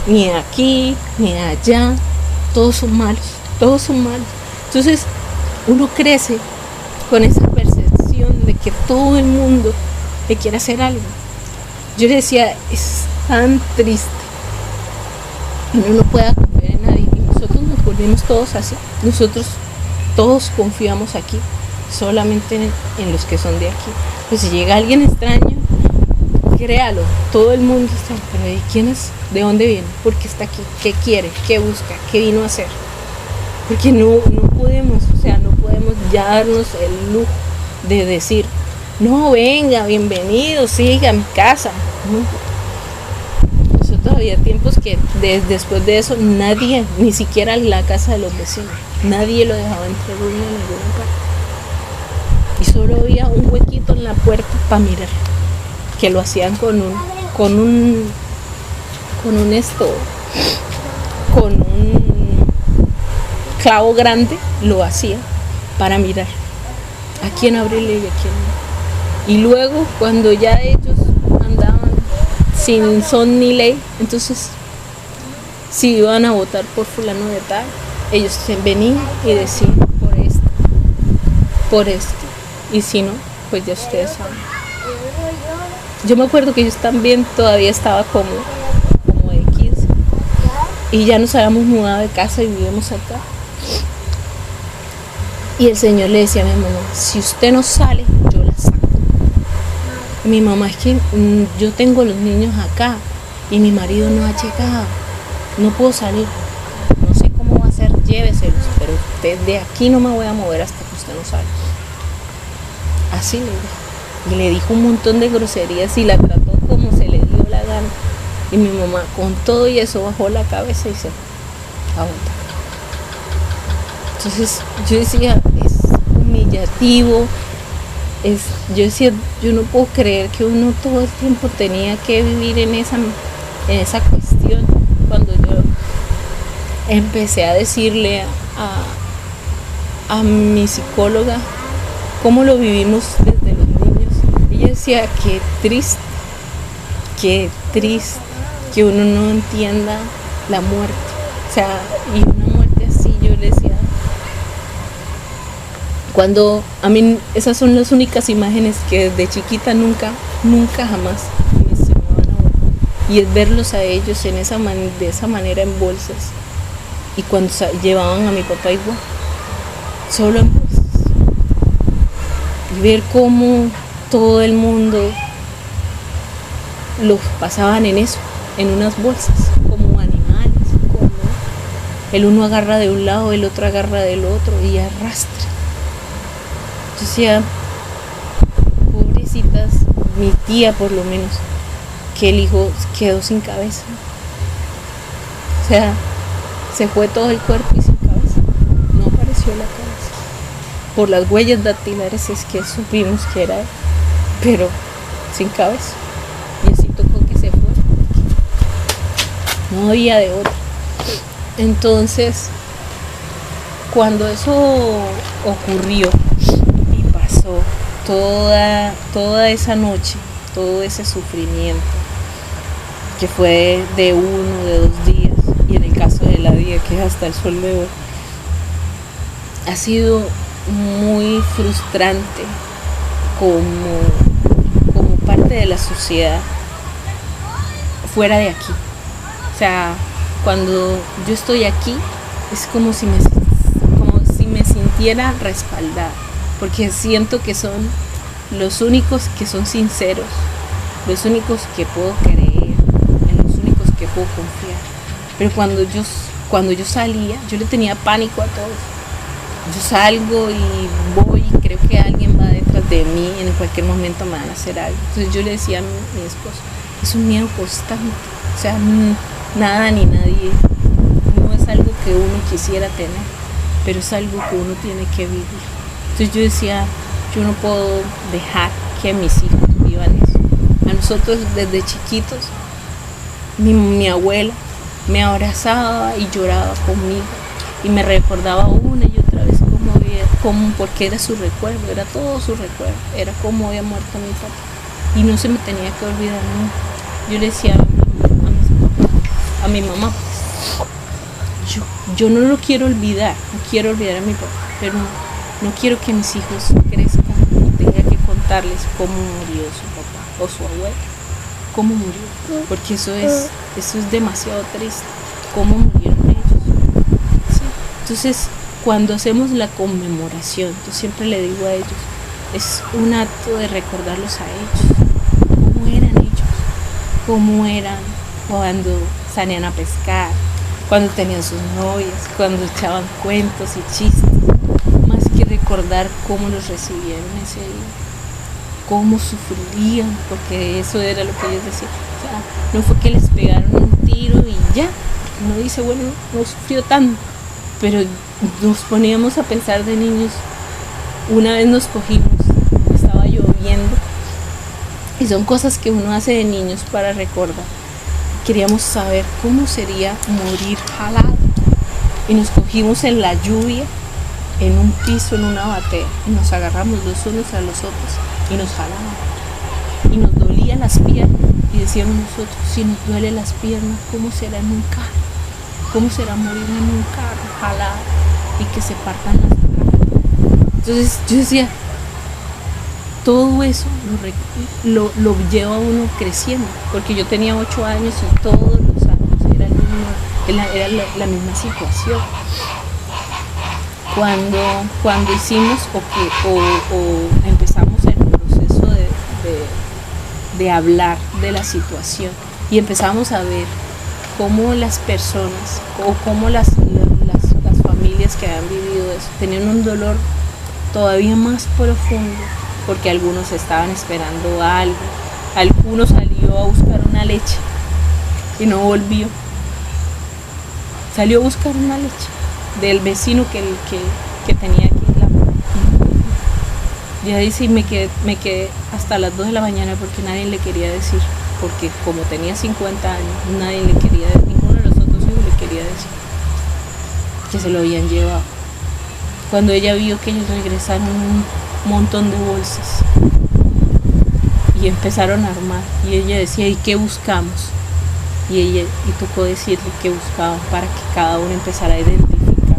Ni aquí, ni allá. Todos son malos. Entonces, uno crece con esa percepción de que todo el mundo le quiere hacer algo. Yo le decía, es tan triste. Uno no puede confiar en nadie. Y nosotros nos volvimos todos así. Nosotros todos confiamos aquí, solamente en los que son de aquí. Pues si llega alguien extraño, créalo, todo el mundo está, pero ¿de quién es? ¿De dónde viene? ¿Por qué está aquí? ¿Qué quiere? ¿Qué busca? ¿Qué vino a hacer? Porque no podemos ya darnos el lujo de decir, no, venga, bienvenido, siga a mi casa. No. Eso todavía tiempos que después de eso nadie, ni siquiera la casa de los vecinos, nadie lo dejaba entrar uno en ninguna parte. Y solo había un huequito en la puerta para mirar, que lo hacían con un clavo grande, lo hacían para mirar a quién abrirle y a quién no. Y luego, cuando ya ellos andaban sin son ni ley, entonces si iban a votar por fulano de tal, ellos venían y decían por esto, y si no, pues ya ustedes saben. Yo me acuerdo que ellos también todavía estaba como de 15, y ya nos habíamos mudado de casa y vivíamos acá. Y el Señor le decía a mi mamá, si usted no sale, yo la saco. Y mi mamá, es que yo tengo los niños acá y mi marido no ha llegado, no puedo salir, no sé cómo va a ser, lléveselos, pero usted de aquí no me voy a mover hasta que usted no salga. Así le dijo. Y le dijo un montón de groserías y la trató como se le dio la gana. Y mi mamá con todo y eso bajó la cabeza y se aguantó. Entonces yo decía, es humillativo, yo decía, yo no puedo creer que uno todo el tiempo tenía que vivir en esa cuestión. Cuando yo empecé a decirle a mi psicóloga cómo lo vivimos desde los niños, ella decía, qué triste que uno no entienda la muerte. O sea, y una muerte así, yo le decía, cuando a mí esas son las únicas imágenes que desde chiquita nunca jamás me enseñaban a ver. Y es verlos a ellos de esa manera en bolsas. Y cuando llevaban a mi papá igual, solo en bolsas. Y ver cómo todo el mundo los pasaban en eso, en unas bolsas, como animales, como el uno agarra de un lado, el otro agarra del otro y arrastra. Yo decía, pobrecitas, mi tía por lo menos, que el hijo quedó sin cabeza. O sea, se fue todo el cuerpo y sin cabeza, no apareció la cabeza. Por las huellas dactilares es que supimos que era él, pero sin cabeza. Y así tocó que se fue. No había de otra. Entonces, cuando eso ocurrió y pasó toda esa noche, todo ese sufrimiento, que fue de 1, de 2 días, y en el caso de la día, que es hasta el sol de hoy, ha sido muy frustrante como parte de la sociedad fuera de aquí. O sea, cuando yo estoy aquí es como si me sintiera respaldada, porque siento que son los únicos que son sinceros, los únicos que puedo creer, en los únicos que puedo confiar. Pero cuando yo salía, yo le tenía pánico a todos. Yo salgo y voy y creo que alguien va detrás de mí, en cualquier momento me van a hacer algo. Entonces yo le decía a mi esposo, es un miedo constante. O sea, nada ni nadie, no es algo que uno quisiera tener, pero es algo que uno tiene que vivir. Entonces yo decía, yo no puedo dejar que mis hijos vivan eso. A nosotros desde chiquitos, mi abuela me abrazaba y lloraba conmigo y me recordaba una y otra vez porque era su recuerdo, era todo su recuerdo, era como había muerto mi papá y no se me tenía que olvidar nunca. Yo le decía a mi mamá, yo no lo quiero olvidar, no quiero olvidar a mi papá, pero no quiero que mis hijos crezcan y tenga que contarles cómo murió su papá o su abuelo, cómo murió, porque eso es demasiado triste, cómo murieron ellos. ¿Sí? Entonces, cuando hacemos la conmemoración, yo siempre le digo a ellos, es un acto de recordarlos a ellos, cómo eran cuando salían a pescar, cuando tenían sus novias, cuando echaban cuentos y chistes, más que recordar cómo los recibieron ese día, cómo sufrirían, porque eso era lo que ellos decían. O sea, no fue que les pegaron un tiro y ya, uno dice, bueno, no sufrió tanto, pero nos poníamos a pensar de niños. Una vez nos cogimos, estaba lloviendo, y son cosas que uno hace de niños para recordar. Queríamos saber cómo sería morir jalado, y nos cogimos en la lluvia, en un piso, en una batea, y nos agarramos los unos a los otros y nos jalaban, y nos dolían las piernas, y decíamos nosotros, si nos duele las piernas, ¿cómo será en un carro? ¿Cómo será morir en un carro jalado y que se partan las piernas? Entonces yo decía, todo eso lo lleva a uno creciendo, porque yo tenía 8 años y todos los años era el niño era la misma situación. Cuando hicimos o empezamos el proceso de hablar de la situación y empezamos a ver cómo las personas o cómo las familias que habían vivido eso tenían un dolor todavía más profundo, porque algunos estaban esperando algo, alguno salió a buscar una leche y no volvió, salió a buscar una leche del vecino que tenía aquí ya dice, y me quedé hasta las 2 de la mañana porque nadie le quería decir, porque como tenía 50 años, nadie le quería decir, ninguno de los otros hijos le quería decir que se lo habían llevado. Cuando ella vio que ellos regresaron un montón de bolsas y empezaron a armar, y ella decía, ¿y qué buscamos? Y tocó decirle qué buscaban para que cada uno empezara a identificar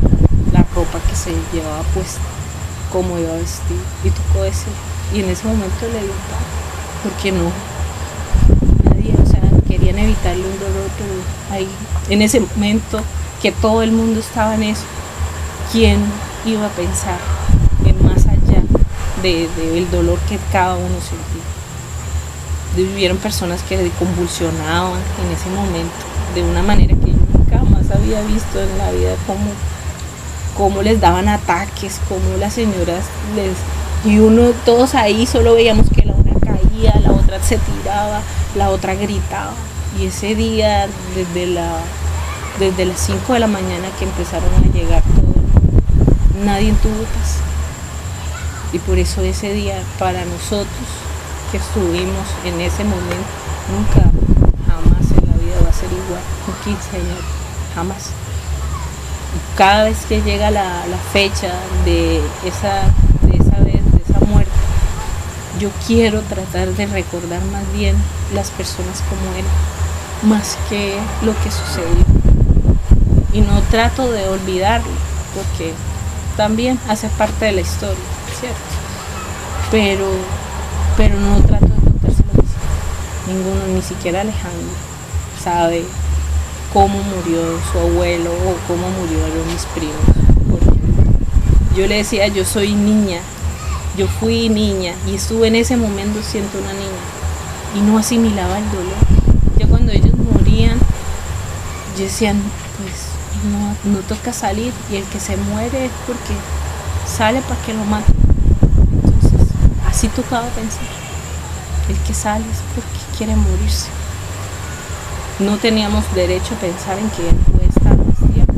la ropa que se llevaba puesta, cómo iba vestido, y tocó decir, y en ese momento le dio paz, porque no, nadie, o sea, querían evitarle un dolor, pero ahí, en ese momento que todo el mundo estaba en eso, ¿quién iba a pensar en más allá del dolor que cada uno sentía? Vivieron personas que convulsionaban en ese momento de una manera que yo nunca más había visto en la vida, cómo les daban ataques, cómo las señoras y todos ahí solo veíamos que la una caía, la otra se tiraba, la otra gritaba. Y ese día, desde las 5 de la mañana que empezaron a llegar todos, nadie tuvo paz. Y por eso ese día para nosotros que estuvimos en ese momento, nunca, jamás en la vida va a ser igual, un 15 años, jamás. Y cada vez que llega la fecha de esa muerte, yo quiero tratar de recordar más bien las personas como eran, más que lo que sucedió. Y no trato de olvidarlo, porque también hace parte de la historia, ¿cierto? Pero no trato de contárselo así. Ninguno, ni siquiera Alejandro, sabe cómo murió su abuelo o cómo murieron mis primos. Porque yo le decía, yo soy niña, yo fui niña y estuve en ese momento siendo una niña y no asimilaba el dolor. Ya cuando ellos morían, yo decía, pues no toca salir, y el que se muere es porque sale para que lo maten. Entonces, así tocaba pensar. El que sale es porque quiere morirse. No teníamos derecho a pensar en que él puede estar más tiempo.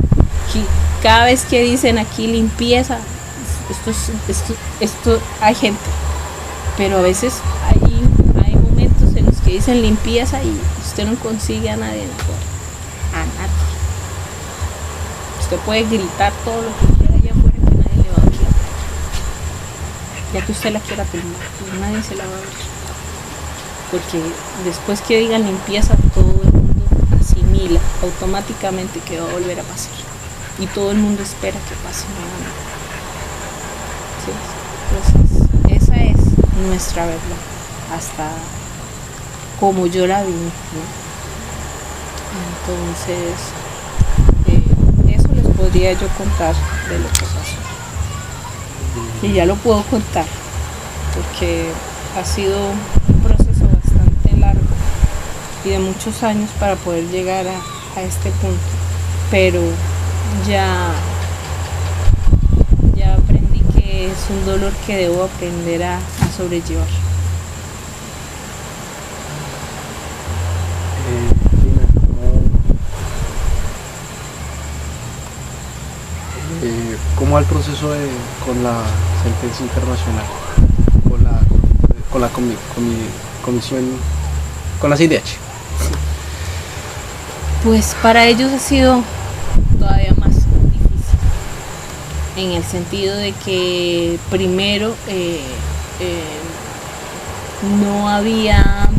Cada vez que dicen aquí limpieza, esto hay gente, pero a veces hay momentos en los que dicen limpieza y usted no consigue a nadie afuera, a nadie. Usted puede gritar todo lo que quiera allá afuera, que nadie le va a oír, ya que usted la quiera filmar, pues nadie se la va a oír, porque después que digan limpieza, todo el mundo asimila automáticamente que va a volver a pasar, y todo el mundo espera que pase nuevamente. ¿Sí? Entonces, esa es nuestra verdad, hasta como yo la vi, ¿no? Entonces, eso les podría yo contar de lo que pasó. Y ya lo puedo contar, porque ha sido un proceso bastante largo y de muchos años para poder llegar a este punto. Pero ya aprendí que es un dolor que debo aprender a sobrellevar. ¿Cómo va el proceso con la sentencia internacional, con la comisión, con la CIDH? Pues para ellos ha sido todavía más difícil, en el sentido de que primero no habían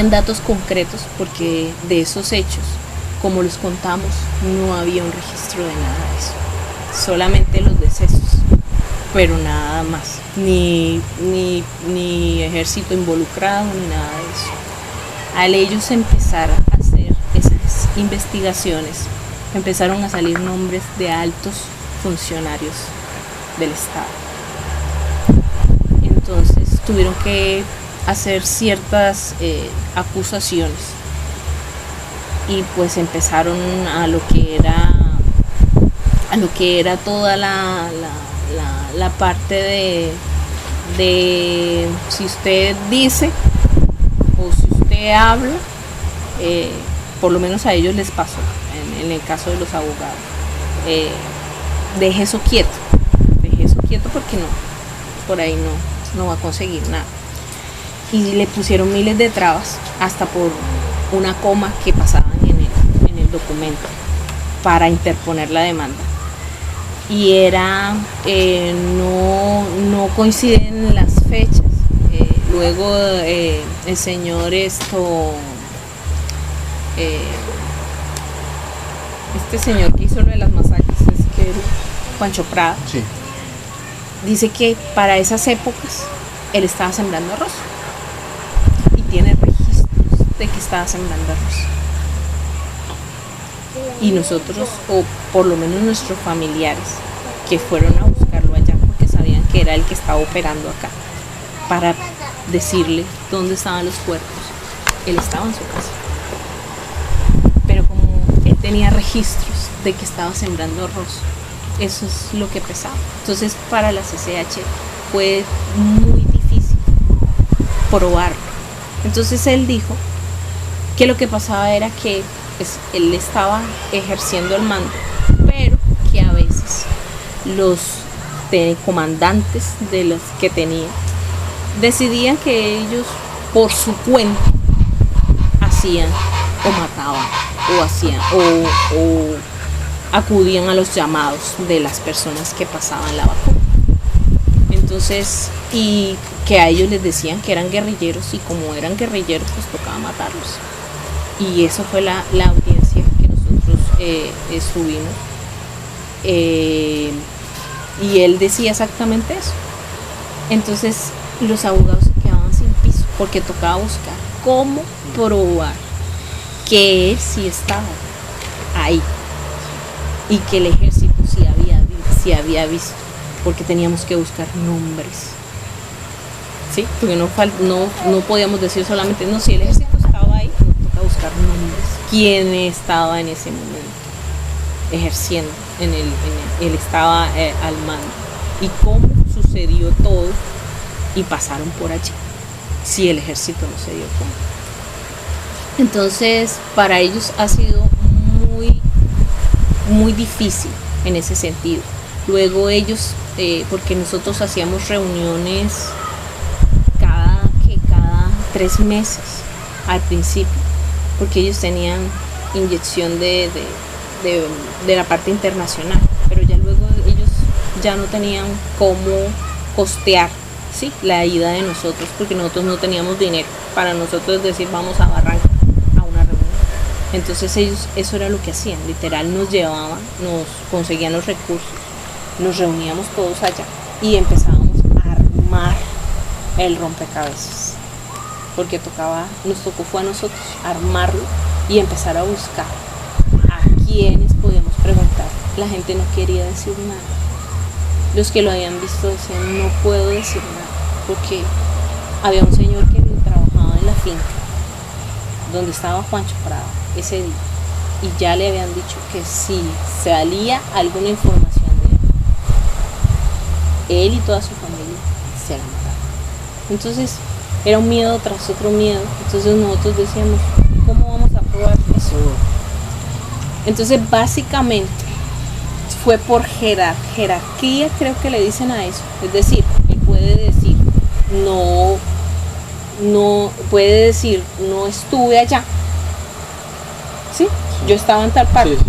datos concretos, porque de esos hechos, como los contamos, no había un registro de nada de eso, solamente los decesos, pero nada más, ni ejército involucrado, ni nada de eso. Al ellos empezar a hacer investigaciones empezaron a salir nombres de altos funcionarios del Estado. Entonces tuvieron que hacer ciertas acusaciones y pues empezaron a lo que era toda la parte de si usted dice o si usted habla, por lo menos a ellos les pasó en el caso de los abogados, deje eso quieto porque no, por ahí no va a conseguir nada. Y le pusieron miles de trabas hasta por una coma que pasaban en el documento para interponer la demanda. Y era, no coinciden las fechas. Luego el señor este señor que hizo lo de las masacres, es que Juancho Prada, Sí. dice que para esas épocas él estaba sembrando arroz y tiene registros de que estaba sembrando arroz. Y nosotros, o por lo menos nuestros familiares, que fueron a buscarlo allá porque sabían que era el que estaba operando acá, para decirle dónde estaban los cuerpos, él estaba en su casa. Pero como él tenía registros de que estaba sembrando arroz, eso es lo que pesaba. Entonces para la CCH fue muy difícil probarlo. Entonces él dijo que lo que pasaba era que él estaba ejerciendo el mando, pero que a veces los comandantes de los que tenía decidían que ellos por su cuenta hacían o mataban o hacían o acudían a los llamados de las personas que pasaban la vacuna. Entonces, y que a ellos les decían que eran guerrilleros, y como eran guerrilleros pues tocaba matarlos. Y eso fue la audiencia que nosotros estuvimos. Y él decía exactamente eso. Entonces los abogados se quedaban sin piso porque tocaba buscar cómo probar que él sí estaba ahí y que el ejército sí había visto, porque teníamos que buscar nombres, ¿sí? Porque no podíamos decir solamente, no, si el ejército estaba ahí, nos toca buscar nombres, quién estaba en ese momento ejerciendo, él estaba al mando, y cómo sucedió todo y pasaron por allí, si el ejército no se dio cuenta. Entonces para ellos ha sido muy, muy difícil en ese sentido. Luego ellos, porque nosotros hacíamos reuniones cada 3 meses al principio, porque ellos tenían inyección de la parte internacional, pero ya luego ellos ya no tenían cómo costear, ¿sí?, la ida de nosotros, porque nosotros no teníamos dinero para nosotros decir vamos a Barranca a una reunión. Entonces ellos eso era lo que hacían, literal nos llevaban, nos conseguían los recursos, nos reuníamos todos allá y empezábamos a armar el rompecabezas, porque nos tocó fue a nosotros armarlo y empezar a buscar a quienes podíamos preguntar. La gente no quería decir nada. Los que lo habían visto decían, no puedo decir nada, porque había un señor que trabajaba en la finca donde estaba Juancho Prada ese día, y ya le habían dicho que si salía alguna información de él y toda su familia, se la mataban. Entonces era un miedo tras otro miedo. Entonces nosotros decíamos, ¿cómo vamos a probar eso? Entonces básicamente fue por jerarquía, creo que le dicen a eso. Es decir, él puede decir, no puede decir, no estuve allá, ¿sí? Yo estaba en tal parte, sí.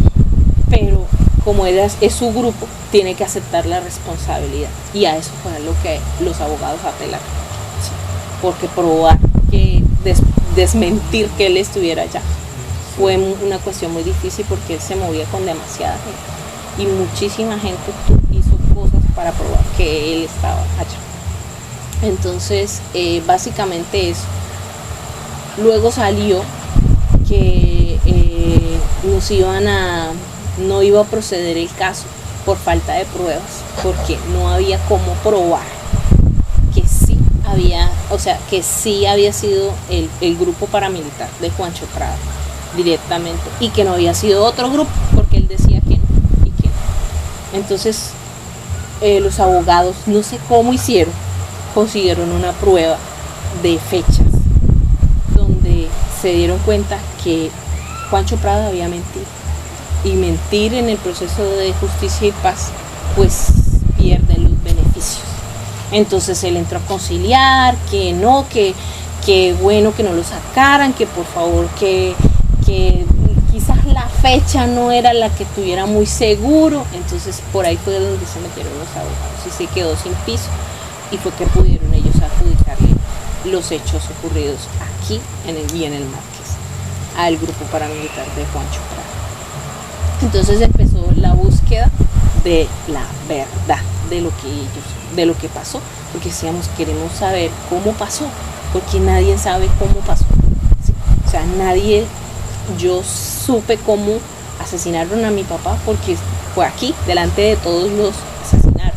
Pero como es su grupo, tiene que aceptar la responsabilidad, y a eso fue lo que los abogados apelaron, ¿sí? Porque probar que desmentir que él estuviera allá fue una cuestión muy difícil, porque él se movía con demasiada gente y muchísima gente hizo cosas para probar que él estaba allá. Entonces básicamente eso. Luego salió que no iba a proceder el caso por falta de pruebas, porque no había cómo probar que sí había sido el grupo paramilitar de Juancho Prada directamente, y que no había sido otro grupo, porque él decía que no y que no. Entonces los abogados, no sé cómo hicieron, consiguieron una prueba de fechas donde se dieron cuenta que Juancho Prada había mentido, y mentir en el proceso de justicia y paz pues pierde los beneficios. Entonces él entró a conciliar, que no, que bueno que no lo sacaran, que por favor que quizás la fecha no era la que tuviera muy seguro. Entonces por ahí fue donde se metieron los abogados y se quedó sin piso, y fue que pudieron ellos adjudicarle los hechos ocurridos aquí en el Marqués al grupo paramilitar de Juancho Prada. Entonces empezó la búsqueda de la verdad de lo que pasó, porque decíamos, queremos saber cómo pasó, porque nadie sabe cómo pasó, ¿sí? O sea, yo supe cómo asesinaron a mi papá, porque fue aquí, delante de todos los asesinaron,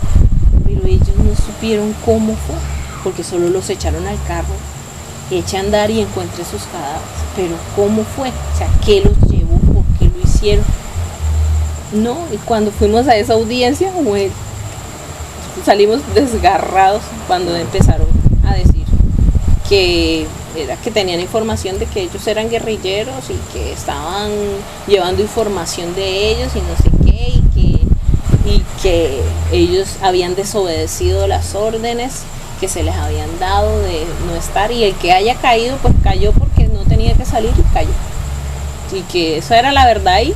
pero ellos no supieron cómo fue, porque solo los echaron al carro, eché a andar y encontré sus cadáveres, pero cómo fue, o sea, qué los llevó, por qué lo hicieron. No, y cuando fuimos a esa audiencia, salimos desgarrados cuando empezaron a decir que tenían información de que ellos eran guerrilleros y que estaban llevando información de ellos y no sé qué, y que ellos habían desobedecido las órdenes que se les habían dado de no estar, y el que haya caído pues cayó porque no tenía que salir y cayó, y que eso era la verdad, y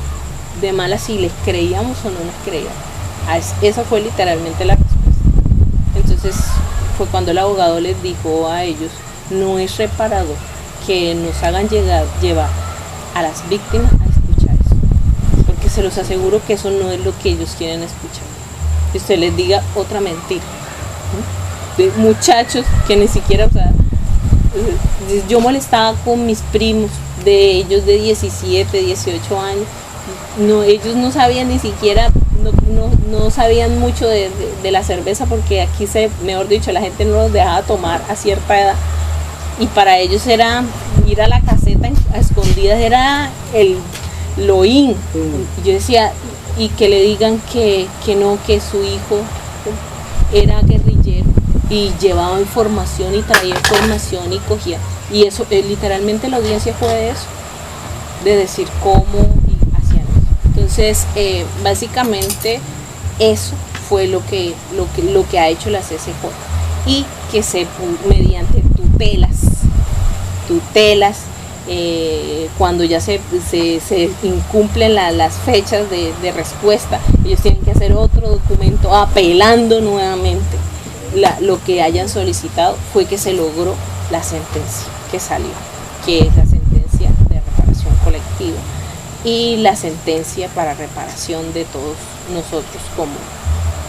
de malas si les creíamos o no les creíamos. Esa fue literalmente la respuesta. Entonces fue cuando el abogado les dijo a ellos, no es reparador que nos hagan llevar a las víctimas a escuchar eso, porque se los aseguro que eso no es lo que ellos quieren escuchar. Que usted les diga otra mentira, ¿no? De muchachos que ni siquiera, o sea, yo molestaba con mis primos de ellos de 17, 18 años. No, ellos no sabían ni siquiera, no sabían mucho de la cerveza, porque aquí mejor dicho, la gente no los dejaba tomar a cierta edad, y para ellos era ir a la caseta a escondidas, era lo in. Yo decía, y que le digan que no, que su hijo era guerrillero y llevaba información y traía información y cogía, y eso literalmente la audiencia fue de eso, de decir cómo. Entonces, básicamente eso fue lo que ha hecho la CCJ, y que mediante tutelas, cuando ya se incumplen las fechas de respuesta, ellos tienen que hacer otro documento apelando nuevamente lo que hayan solicitado. Fue que se logró la sentencia que salió, que es la sentencia de reparación colectiva y la sentencia para reparación de todos nosotros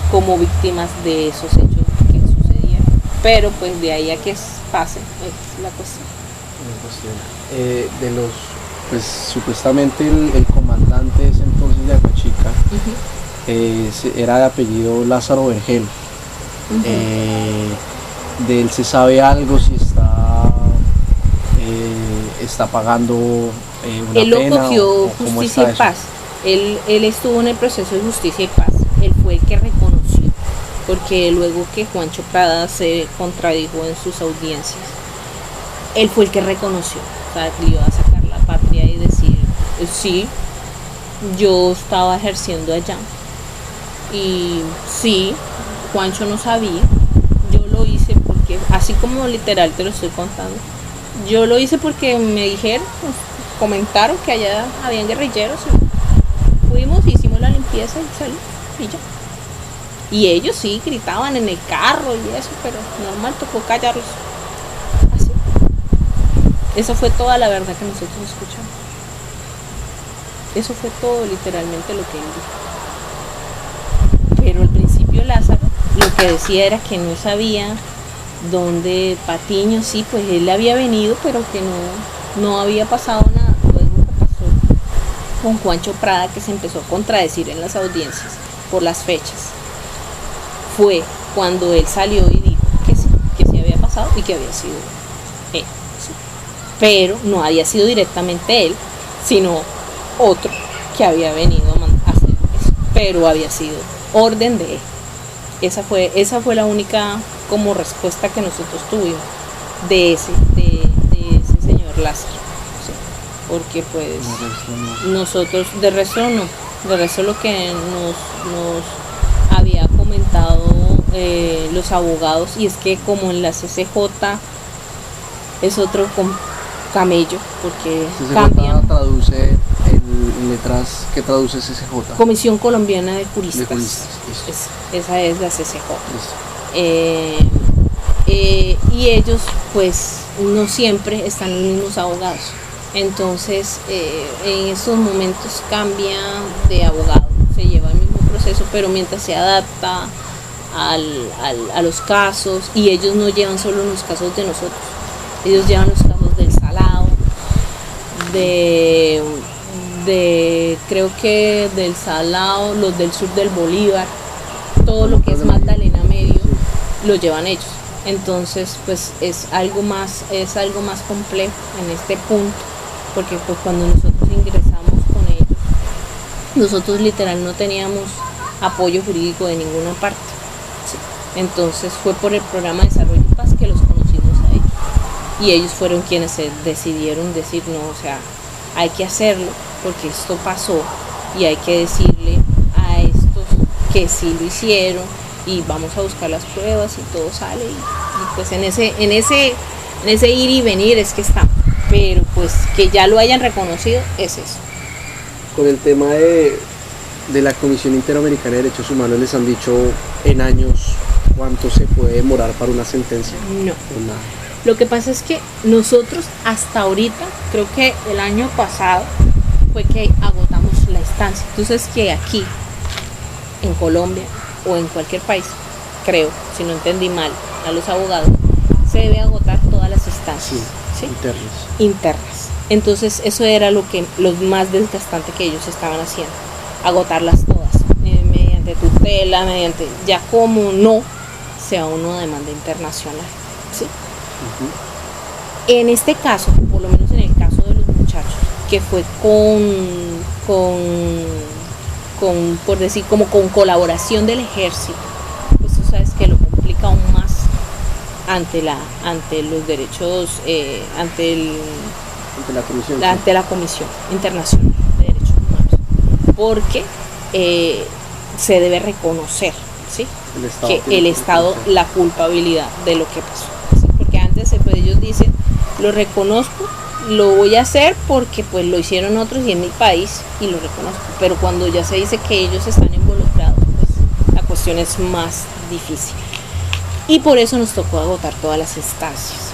como víctimas de esos hechos que sucedieron. Pero pues de ahí a que pase es la cuestión. De los, pues supuestamente el comandante de ese entonces de Aguachica, era de apellido Lázaro Vergel. De él se sabe algo, si está pagando una él lo pena, cogió Justicia y Paz. Él estuvo en el proceso de Justicia y Paz. Él fue el que reconoció, porque luego que Juancho Prada se contradijo en sus audiencias, él fue el que reconoció, salió a sacar la patria y decir, sí, yo estaba ejerciendo allá, y sí, Juancho no sabía, yo lo hice porque, así como literal te lo estoy contando, yo lo hice porque me dijeron, pues, comentaron que allá habían guerrilleros, y fuimos, hicimos la limpieza y salí, y ya. Y ellos sí gritaban en el carro y eso, pero normal, tocó callarlos. Así. Eso fue toda la verdad que nosotros escuchamos. Eso fue todo literalmente lo que él dijo. Pero al principio Lázaro lo que decía era que no sabía dónde Patiño, sí, pues él había venido, pero que no había pasado nada. Luego que pasó con Juancho Prada, que se empezó a contradecir en las audiencias por las fechas, fue cuando él salió y dijo que sí había pasado y que había sido él, ¿sí? Pero no había sido directamente él, sino otro que había venido a hacer eso, pero había sido orden de él. Esa fue la única como respuesta que nosotros tuvimos de ese señor Lázaro, ¿sí? Porque pues nosotros de resto lo que nos había comentado los abogados, y es que como en la CCJ es otro camello, porque CCJ cambian. traduce en letras, ¿qué traduce CCJ? Comisión Colombiana de Juristas. De Juristas, listo. Esa es la CCJ. Listo. Y ellos pues no siempre están los mismos abogados, entonces en estos momentos cambia de abogado, se lleva el mismo proceso, pero mientras se adapta a los casos, y ellos no llevan solo los casos de nosotros, ellos llevan los casos del Salado, creo que del Salado, los del sur del Bolívar, todo lo que es Magdalena Medio, lo llevan ellos. Entonces pues es algo más complejo en este punto, porque pues cuando nosotros ingresamos con ellos, nosotros literal no teníamos apoyo jurídico de ninguna parte, ¿sí? Entonces fue por el programa de Desarrollo y Paz que los conocimos a ellos, y ellos fueron quienes se decidieron decir no, o sea, hay que hacerlo porque esto pasó y hay que decirle a estos que sí lo hicieron, y vamos a buscar las pruebas y todo sale, y pues en ese ir y venir es que está, pero pues que ya lo hayan reconocido es eso. Con el tema de la Comisión Interamericana de Derechos Humanos, ¿les han dicho en años cuánto se puede demorar para una sentencia? No. O nada. Lo que pasa es que nosotros hasta ahorita, creo que el año pasado fue que agotamos la instancia. Entonces que aquí en Colombia o en cualquier país, creo, si no entendí mal a los abogados, se debe agotar todas las instancias, ¿sí? Internas. Entonces eso era lo más desgastante que ellos estaban haciendo, agotarlas todas, mediante tutela, ya como no sea una demanda internacional, ¿sí? En este caso, por lo menos en el caso de los muchachos, que fue por decir, como con colaboración del ejército, pues tú sabes que lo complica aún más ante los derechos, ante la Comisión Internacional de Derechos Humanos, porque se debe reconocer, ¿sí? Que el Estado la culpabilidad de lo que pasó, ¿sí? Porque antes pues, ellos dicen, lo reconozco, lo voy a hacer porque pues lo hicieron otros y en mi país, y lo reconozco, pero cuando ya se dice que ellos están involucrados, pues la cuestión es más difícil, y por eso nos tocó agotar todas las instancias.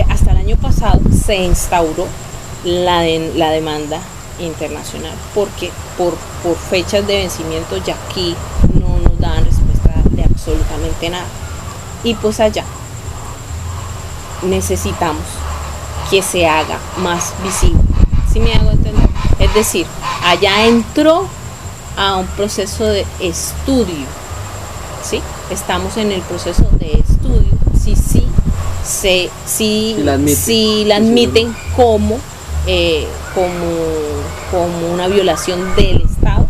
Hasta el año pasado se instauró la demanda internacional, porque por fechas de vencimiento ya aquí no nos dan respuesta de absolutamente nada, y pues allá necesitamos que se haga más visible, ¿sí me hago entender? Es decir, allá entró a un proceso de estudio, ¿sí? Estamos en el proceso de estudio, si la admiten como una violación del Estado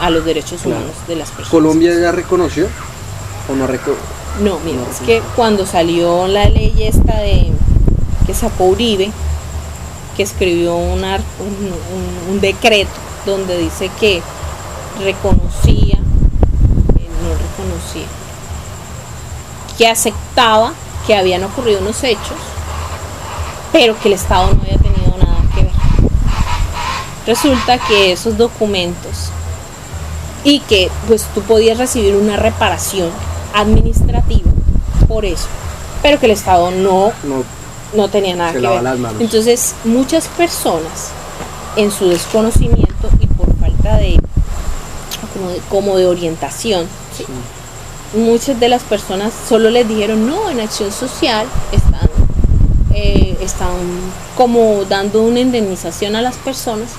a los derechos humanos de las personas. ¿Colombia ya reconoció o no reconoció? No, mira, es que cuando salió la ley esta que sacó Uribe, que escribió un decreto donde dice que que aceptaba que habían ocurrido unos hechos, pero que el Estado no había tenido nada que ver. Resulta que esos documentos, y que pues tú podías recibir una reparación administrativa por eso, pero que el Estado no tenía nada que ver. Entonces muchas personas, en su desconocimiento y por falta de orientación, ¿sí? Muchas de las personas solo les dijeron no, en Acción Social están como dando una indemnización a las personas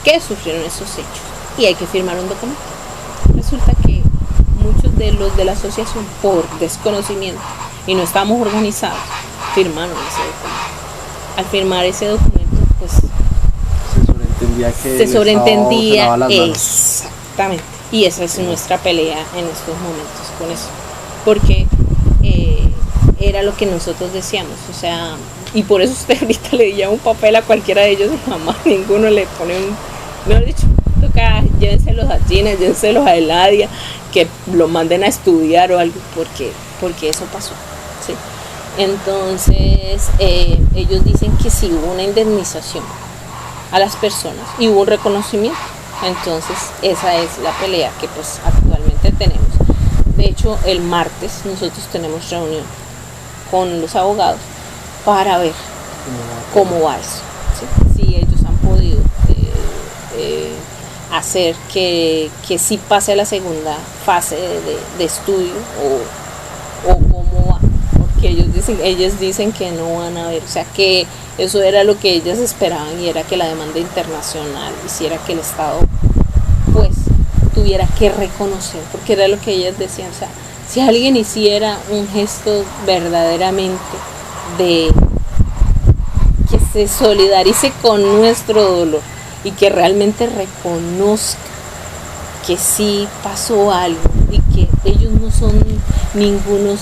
que sufrieron esos hechos y hay que firmar un documento. Resulta que muchos de los de la asociación, por desconocimiento y no estamos organizados, firmaron ese documento. Al firmar ese documento, pues se sobreentendía exactamente, y esa es nuestra pelea en estos momentos con eso, porque era lo que nosotros decíamos, o sea, y por eso usted ahorita le lleva un papel a cualquiera de ellos y jamás ninguno le pone mejor dicho, toca, llévenselos a Gina, llévenselos a Eladia, que lo manden a estudiar o algo, porque eso pasó, ¿sí? Entonces, ellos dicen que sí hubo una indemnización a las personas y hubo un reconocimiento. Entonces, esa es la pelea que pues actualmente tenemos. De hecho, el martes nosotros tenemos reunión con los abogados para ver cómo va eso, ¿sí? Si ellos han podido hacer que sí pase a la segunda fase de estudio o cómo va, porque ellos dicen que no van a ver, o sea que eso era lo que ellas esperaban y era que la demanda internacional hiciera que el Estado pues tuviera que reconocer, porque era lo que ellas decían, o sea, si alguien hiciera un gesto verdaderamente de que se solidarice con nuestro dolor y que realmente reconozca que sí pasó algo y que ellos no son ningunos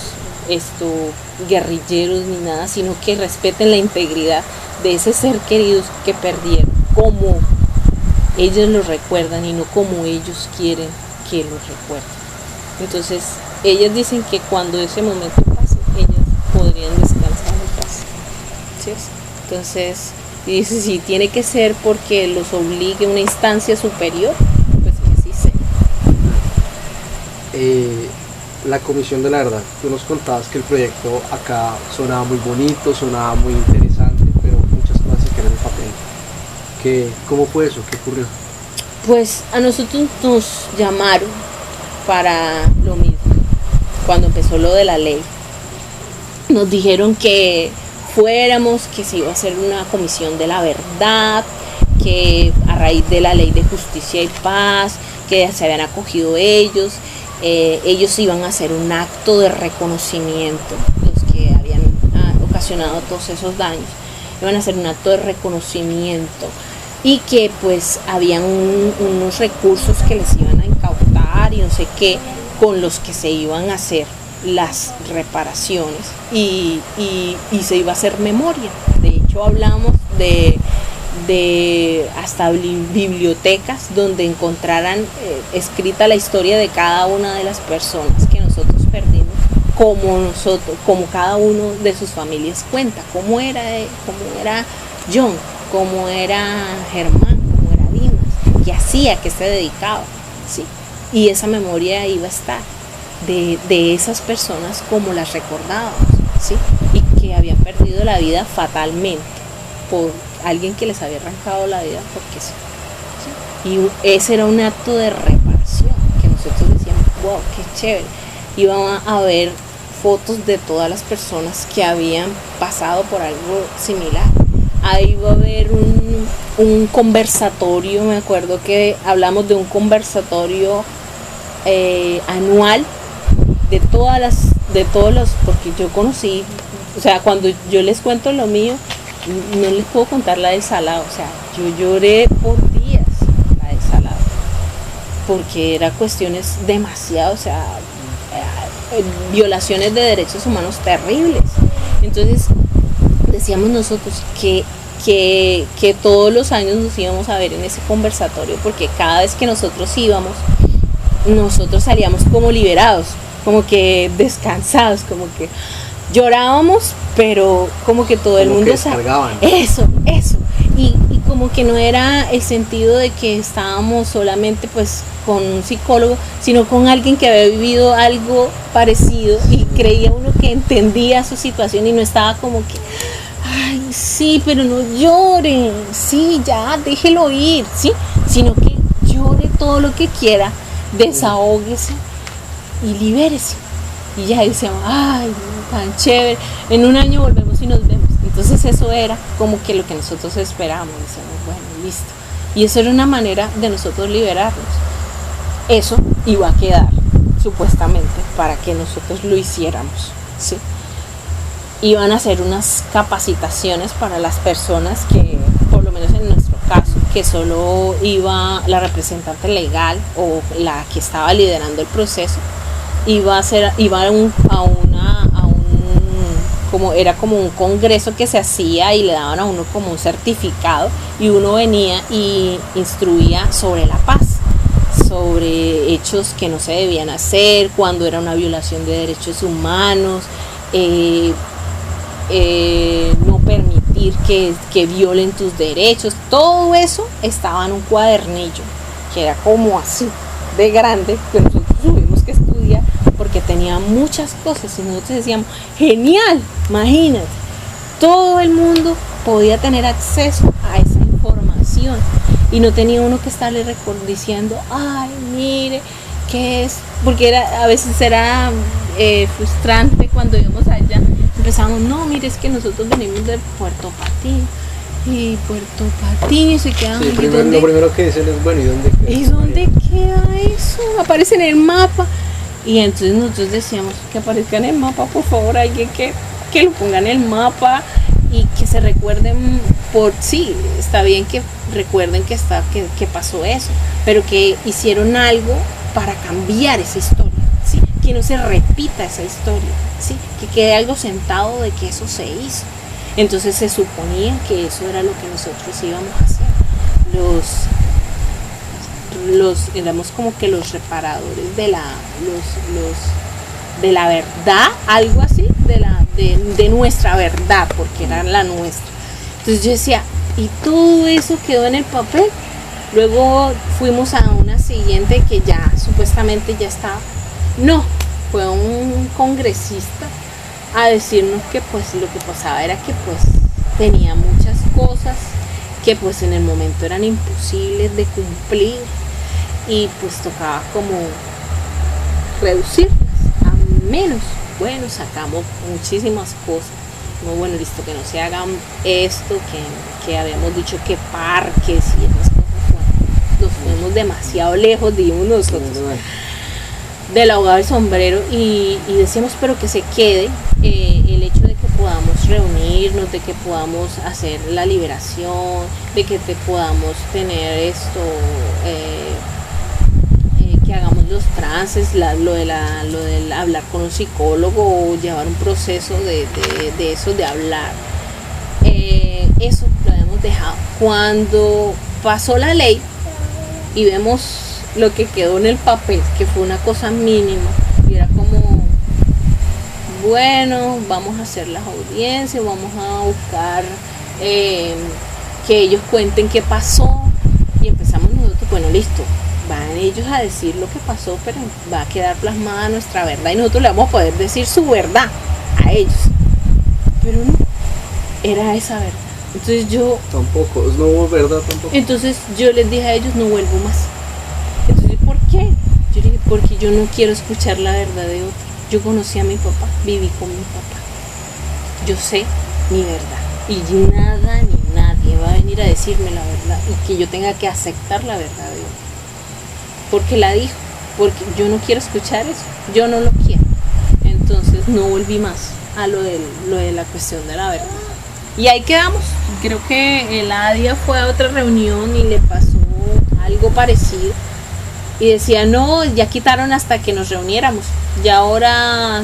guerrilleros ni nada, sino que respeten la integridad de ese ser querido que perdieron, como ellos lo recuerdan y no como ellos quieren que lo recuerden. Entonces, ellas dicen que cuando ese momento pase, ellas podrían descansar en paz. ¿Sí? Entonces, dice, si tiene que ser porque los obligue una instancia superior, pues que sí sea. La Comisión de la Verdad, tú nos contabas que el proyecto acá sonaba muy bonito, sonaba muy interesante, pero muchas cosas se quedan en papel. ¿Cómo fue eso? ¿Qué ocurrió? Pues a nosotros nos llamaron para lo mismo, cuando empezó lo de la ley. Nos dijeron que fuéramos, que se iba a hacer una comisión de la verdad, que a raíz de la ley de justicia y paz, que se habían acogido ellos iban a hacer un acto de reconocimiento, los que habían ocasionado todos esos daños, iban a hacer un acto de reconocimiento y que pues habían unos recursos que les iban a incautar y no sé qué, con los que se iban a hacer las reparaciones y se iba a hacer memoria. De hecho hablamos de hasta bibliotecas donde encontraran escrita la historia de cada una de las personas que nosotros perdimos, como cada uno de sus familias cuenta, cómo era John, cómo era Germán, cómo era Dimas, qué hacía, qué se dedicaba, ¿sí? Y esa memoria iba a estar de esas personas como las recordábamos, ¿sí? Y que habían perdido la vida fatalmente por alguien que les había arrancado la vida porque sí, ¿sí? Y ese era un acto de reparación que nosotros decíamos, wow, qué chévere. Iban a ver fotos de todas las personas que habían pasado por algo similar. Ahí va a haber un conversatorio, me acuerdo que hablamos de un conversatorio anual de todos los, porque yo conocí, o sea, cuando yo les cuento lo mío, no les puedo contar la del Salado, o sea, yo lloré por días la del Salado, porque era cuestiones demasiado, o sea, violaciones de derechos humanos terribles. Entonces decíamos nosotros que todos los años nos íbamos a ver en ese conversatorio, porque cada vez que nosotros íbamos, nosotros salíamos como liberados, como que descansados, como que llorábamos, pero como que todo el mundo descargaban. Eso, y como que no era el sentido de que estábamos solamente pues con un psicólogo, sino con alguien que había vivido algo parecido y creía uno que entendía su situación y no estaba como que, ay, sí, pero no lloren, sí, ya, déjelo ir, sí, sino que llore todo lo que quiera, desahóguese y libérese. Y ya decíamos, ay, tan chévere, en un año volvemos y nos vemos. Entonces eso era como que lo que nosotros esperábamos. Decíamos, bueno, listo. Y eso era una manera de nosotros liberarnos. Eso iba a quedar, supuestamente, para que nosotros lo hiciéramos, ¿sí? Iban a hacer unas capacitaciones para las personas que, por lo menos en nuestro caso, que solo iba la representante legal o la que estaba liderando el proceso, era como un congreso que se hacía y le daban a uno como un certificado y uno venía y instruía sobre la paz, sobre hechos que no se debían hacer, cuando era una violación de derechos humanos, no permitir que violen tus derechos. Todo eso estaba en un cuadernillo que era como así de grande, que nosotros tuvimos que estudiar porque tenía muchas cosas y nosotros decíamos, genial, imagínate, todo el mundo podía tener acceso a esa información y no tenía uno que estarle diciendo, ay, mire, ¿qué es? Porque a veces era frustrante cuando íbamos allá, empezamos, no, mire, es que nosotros venimos de Puerto Patín y Puerto Patín se quedan. Sí, lo primero que dicen es, bueno, ¿y dónde queda? ¿Y dónde queda eso? Aparece en el mapa. Y entonces nosotros decíamos que aparezca en el mapa, por favor, alguien que lo ponga en el mapa y que se recuerden sí, está bien que recuerden que pasó eso, pero que hicieron algo para cambiar esa historia, ¿sí? Que no se repita esa historia, ¿sí? Que quede algo sentado de que eso se hizo. Entonces se suponía que eso era lo que nosotros íbamos a hacer. Éramos como que los reparadores de la verdad, algo así, de nuestra verdad, porque era la nuestra. Entonces yo decía, y todo eso quedó en el papel. Luego fuimos a una siguiente que ya supuestamente ya estaba. No, fue un congresista a decirnos que pues lo que pasaba era que pues tenía muchas cosas que pues en el momento eran imposibles de cumplir y pues tocaba como reducirlas a menos. Bueno, sacamos muchísimas cosas. No, bueno, listo, que no se hagan esto, que habíamos dicho que parques y esas cosas. Bueno, nos fuimos demasiado lejos, dijimos nosotros, del ahogado del sombrero y decíamos, pero que se quede el hecho de que podamos reunirnos, de que podamos hacer la liberación, de que podamos tener esto, que hagamos los trances, lo del hablar con un psicólogo o llevar un proceso de eso, de hablar. Eso lo habíamos dejado. Cuando pasó la ley y vemos lo que quedó en el papel, que fue una cosa mínima, y era como, bueno, vamos a hacer las audiencias, vamos a buscar que ellos cuenten qué pasó, y empezamos nosotros, bueno, listo, van ellos a decir lo que pasó, pero va a quedar plasmada nuestra verdad y nosotros le vamos a poder decir su verdad a ellos, pero no, era esa verdad. Entonces yo tampoco, no hubo verdad tampoco. Entonces yo les dije a ellos, no vuelvo más. Entonces, ¿por qué? Yo dije, porque yo no quiero escuchar la verdad de otro. Yo conocí a mi papá, viví con mi papá, yo sé mi verdad y nada ni nadie va a venir a decirme la verdad y que yo tenga que aceptar la verdad de otro, porque la dijo, porque yo no quiero escuchar eso, yo no lo quiero. Entonces no volví más a lo de la cuestión de la verdad. Y ahí quedamos. Creo que el ADIA fue a otra reunión y le pasó algo parecido. Y decía, no, ya quitaron hasta que nos reuniéramos. Y ahora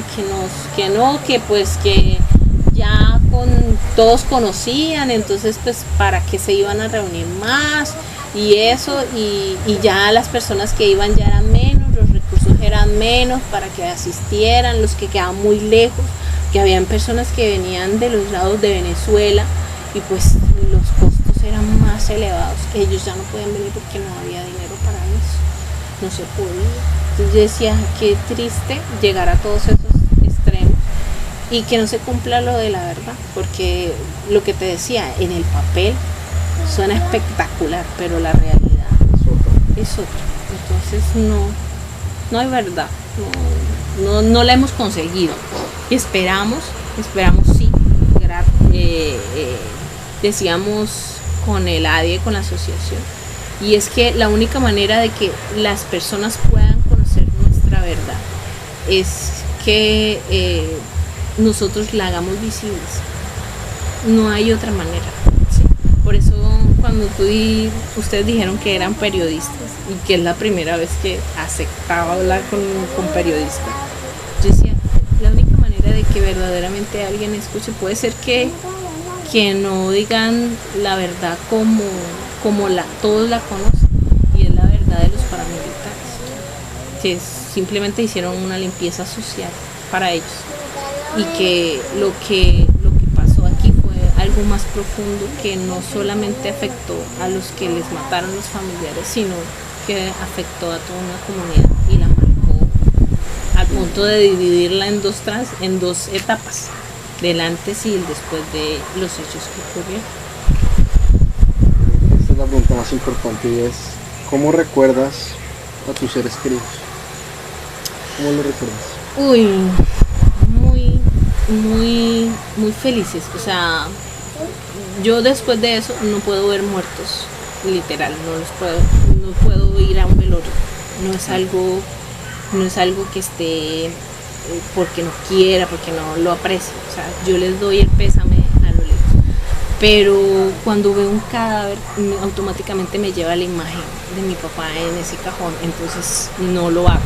que pues que ya todos conocían, entonces pues para qué se iban a reunir más y eso, y ya las personas que iban ya eran menos, los recursos eran menos para que asistieran, los que quedaban muy lejos, que habían personas que venían de los lados de Venezuela y pues los costos eran más elevados, ellos ya no podían venir porque no había dinero para eso, no se podía. Entonces yo decía, qué triste llegar a todos esos extremos y que no se cumpla lo de la verdad, porque lo que te decía, en el papel suena espectacular, pero la realidad es otra. Entonces no hay verdad, no la hemos conseguido. Y esperamos sí lograr decíamos con el ADIE, con la asociación, y es que la única manera de que las personas puedan conocer nuestra verdad es que nosotros la hagamos visible. No hay otra manera, ¿sí? Por eso cuando ustedes dijeron que eran periodistas y que es la primera vez que aceptaba hablar con periodistas, yo decía, la única manera de que verdaderamente alguien escuche puede ser que no digan la verdad como todos la conocen, y es la verdad de los paramilitares, que simplemente hicieron una limpieza social para ellos, y que lo que pasó aquí fue algo más profundo, que no solamente afectó a los que les mataron los familiares, sino que afectó a toda una comunidad y la marcó al punto de dividirla en dos etapas, del antes y el después de los hechos que ocurrieron. Esta es la pregunta más importante, y es, ¿cómo recuerdas a tus seres queridos? ¿Cómo lo recuerdas? Uy, muy felices. O sea, yo después de eso no puedo ver muertos, literal, no puedo ir a un velorio. No es algo que esté porque no quiera, porque no lo aprecie. O sea, yo les doy el pésame a lo lejos. Pero cuando veo un cadáver, automáticamente me lleva la imagen de mi papá en ese cajón. Entonces no lo hago,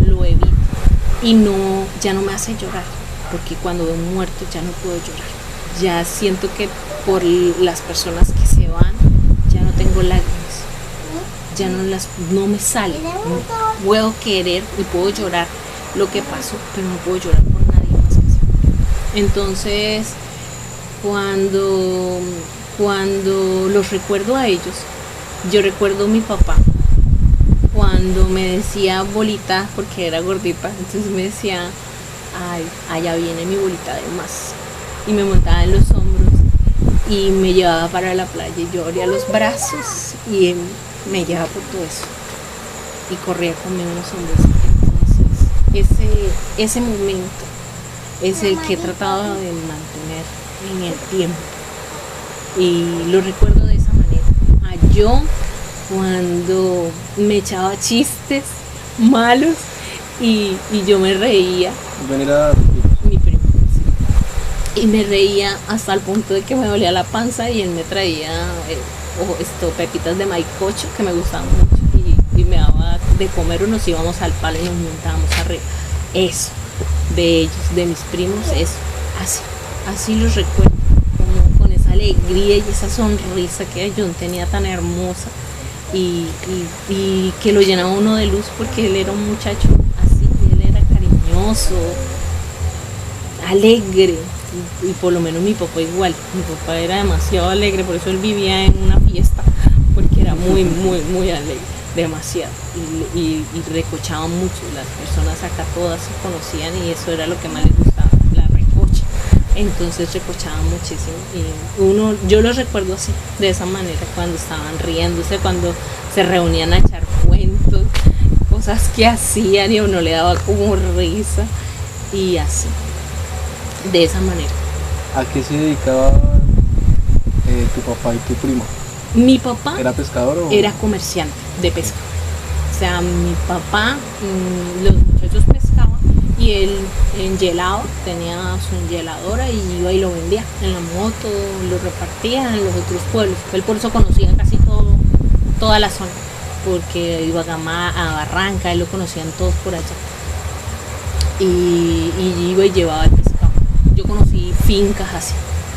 lo evito. Y ya no me hace llorar, porque cuando veo un muerto ya no puedo llorar. Ya siento que por las personas que se van, ya no tengo lágrimas. Ya no me sale. No puedo querer y puedo llorar lo que pasó, pero no puedo llorar por nadie más que sea. Entonces, cuando los recuerdo a ellos, yo recuerdo a mi papá, cuando me decía bolita, porque era gordita, entonces me decía, ay, allá viene mi bolita de más, y me montaba en los hombros y me llevaba para la playa, y yo abría los brazos y él me llevaba por todo eso y corría conmigo en los hombros. Ese momento es el que he tratado de mantener en el tiempo, y lo recuerdo de esa manera. Yo cuando me echaba chistes malos y yo me reía, mi primo, sí, y me reía hasta el punto de que me dolía la panza, y él me traía pepitas de maicocho que me gustaban mucho, y me daba de comer, o nos íbamos al palo y nos montábamos arriba. Eso, de ellos, de mis primos, eso, así los recuerdo, como con esa alegría y esa sonrisa que John tenía tan hermosa, y que lo llenaba uno de luz, porque él era un muchacho así, él era cariñoso, alegre, y por lo menos mi papá igual. Mi papá era demasiado alegre, por eso él vivía en una fiesta, porque era muy alegre, demasiado, y recochaba mucho. Las personas acá todas se conocían, y eso era lo que más les gustaba, la recocha. Entonces recochaba muchísimo, y yo los recuerdo así, de esa manera, cuando estaban riéndose, cuando se reunían a echar cuentos, cosas que hacían y a uno le daba como risa, y así, de esa manera. ¿A qué se dedicaba tu papá y tu primo? Mi papá ¿Era pescador o...? era comerciante de pesca. O sea, mi papá, los muchachos pescaban, y él enhielaba, tenía su enhieladora, y iba y lo vendía en la moto, lo repartía en los otros pueblos. Él por eso conocía casi toda la zona, porque iba a Barranca, él lo conocían todos por allá. Y iba y llevaba el pescado. Yo conocí fincas así,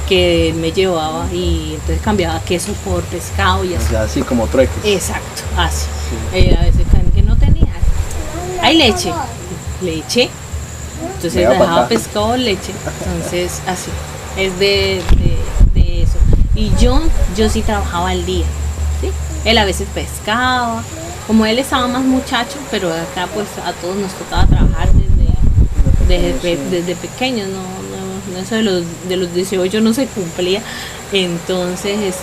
que él me llevaba, y entonces cambiaba queso por pescado y así. O sea, así como trueques. Exacto, así. Sí. A veces que no tenía. Hay leche. Entonces dejaba pescado, leche. Entonces así. Es de eso. Y yo sí trabajaba al día, ¿sí? Él a veces pescaba. Como él estaba más muchacho, pero acá pues a todos nos tocaba trabajar desde pequeños, no eso de los 18 no se cumplía. Entonces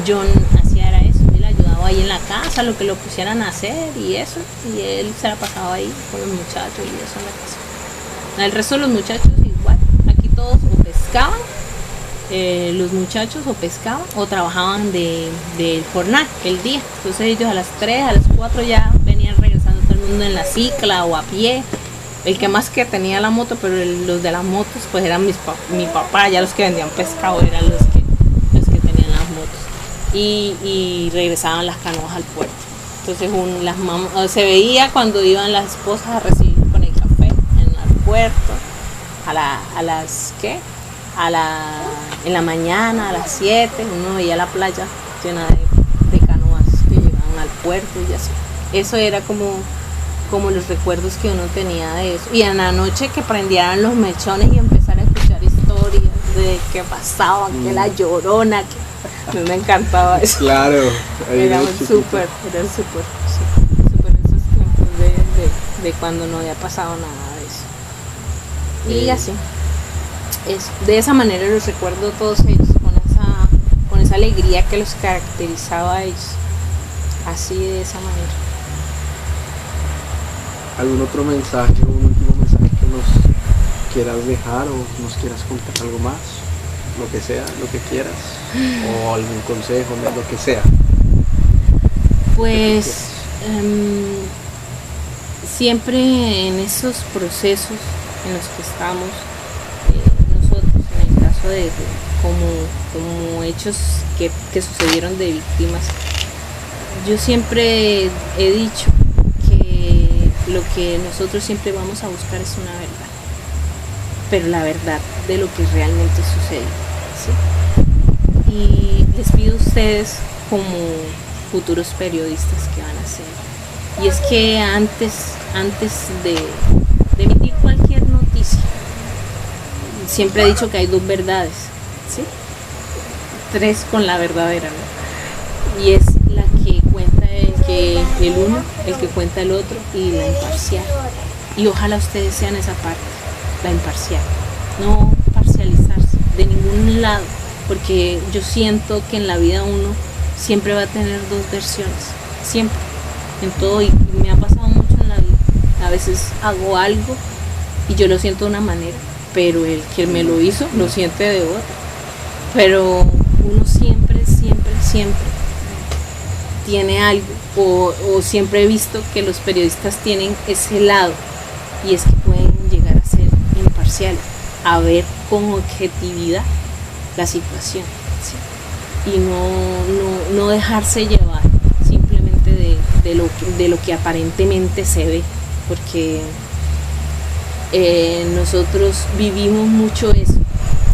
John hacía era eso, él ayudaba ahí en la casa, lo que lo pusieran a hacer y eso, y él se la pasaba ahí con los muchachos y eso en la casa. El resto de los muchachos igual, aquí todos o pescaban, los muchachos o pescaban o trabajaban del jornal, el día. Entonces ellos a las 3, a las 4 ya venían regresando todo el mundo en la cicla o a pie. El que más que tenía la moto, pero los de las motos pues eran mi papá, ya los que vendían pescado eran los que tenían las motos. Y regresaban las canoas al puerto. Entonces se veía cuando iban las esposas a recibir con el café en el puerto, en la mañana, a las 7, uno veía la playa llena de canoas que llegaban al puerto y así. Eso era como los recuerdos que uno tenía de eso. Y en la noche que prendieran los mechones y empezar a escuchar historias de qué pasaba, que la Llorona, a mí me encantaba eso. Claro. Era súper esos tiempos de cuando no había pasado nada de eso. Y así. De esa manera los recuerdo todos ellos, con esa alegría que los caracterizaba a ellos. Así, de esa manera. ¿Algún otro mensaje o un último mensaje que nos quieras dejar o nos quieras contar algo más? Lo que sea, lo que quieras. O algún consejo, lo que sea. Pues siempre en esos procesos en los que estamos, nosotros, en el caso de como hechos que sucedieron de víctimas, yo siempre he dicho que lo que nosotros siempre vamos a buscar es una verdad, pero la verdad de lo que realmente sucedió, ¿sí? Y les pido a ustedes como futuros periodistas que van a ser, y es que antes de emitir cualquier noticia, siempre he dicho que hay 2 verdades, ¿sí? 3 con la verdadera, ¿no? Y es la que cuenta el uno, el que cuenta el otro, y la imparcial. Y ojalá ustedes sean esa parte, la imparcial. No parcializarse de ningún lado, porque yo siento que en la vida uno siempre va a tener 2 versiones, siempre, en todo, y me ha pasado mucho en la vida. A veces hago algo y yo lo siento de una manera, pero el que me lo hizo lo siente de otra. Pero uno siempre tiene algo, o siempre he visto que los periodistas tienen ese lado, y es que pueden llegar a ser imparciales, a ver con objetividad la situación, ¿sí? Y no dejarse llevar simplemente de lo que aparentemente se ve, porque nosotros vivimos mucho eso,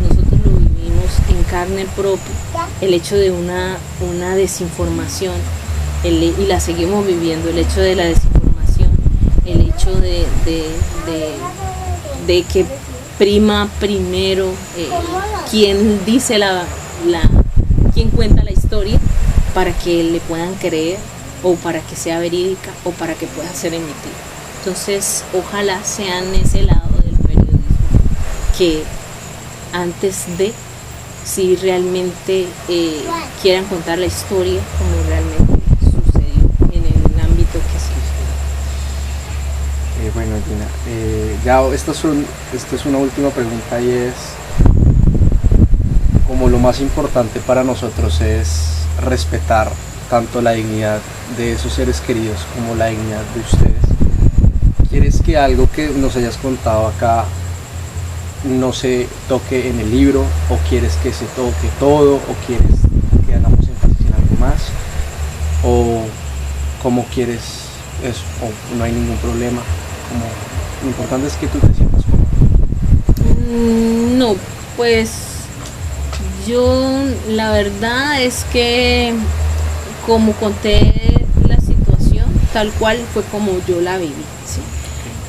nosotros lo vivimos en carne propia, el hecho de una desinformación, y la seguimos viviendo, el hecho de la desinformación, el hecho de que prima primero quien dice quien cuenta la historia para que le puedan creer, o para que sea verídica, o para que pueda ser emitida. Entonces, ojalá sean ese lado del periodismo que antes de, si realmente quieran contar la historia como realmente sucedió en el ámbito que se sucedió. Bueno, Gina, ya esta es una última pregunta, y es como lo más importante para nosotros es respetar tanto la dignidad de esos seres queridos como la dignidad de ustedes. ¿Quieres que algo que nos hayas contado acá no se toque en el libro, o quieres que se toque todo, o quieres que hagamos énfasis en algo más, o cómo quieres eso, o no hay ningún problema? Como lo importante es que tú te sientas cómodo. No, pues yo la verdad es que como conté la situación tal cual fue como yo la viví, ¿sí?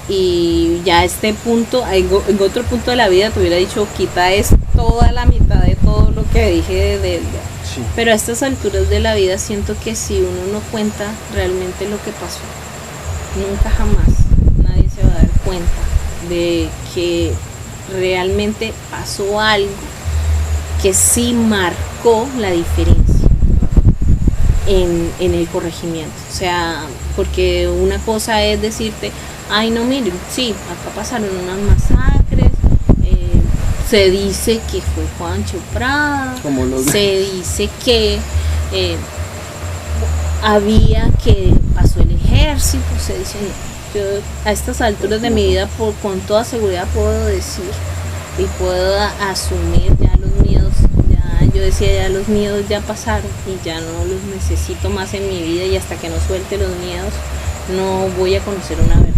Y ya a este punto, en otro punto de la vida te hubiera dicho, quita es toda la mitad de todo lo que dije de él. Sí. Pero a estas alturas de la vida siento que si uno no cuenta realmente lo que pasó, nunca jamás nadie se va a dar cuenta de que realmente pasó algo que sí marcó la diferencia en el corregimiento. O sea, porque una cosa es decirte, ay no, miren, sí, acá pasaron unas masacres, Se dice que fue Juancho Prada, Como los- se dice que había que pasó el ejército, se dice, yo a estas alturas de mi vida con toda seguridad puedo decir y puedo asumir ya los miedos, ya yo decía ya los miedos ya pasaron y ya no los necesito más en mi vida y hasta que no suelte los miedos no voy a conocer una verdad.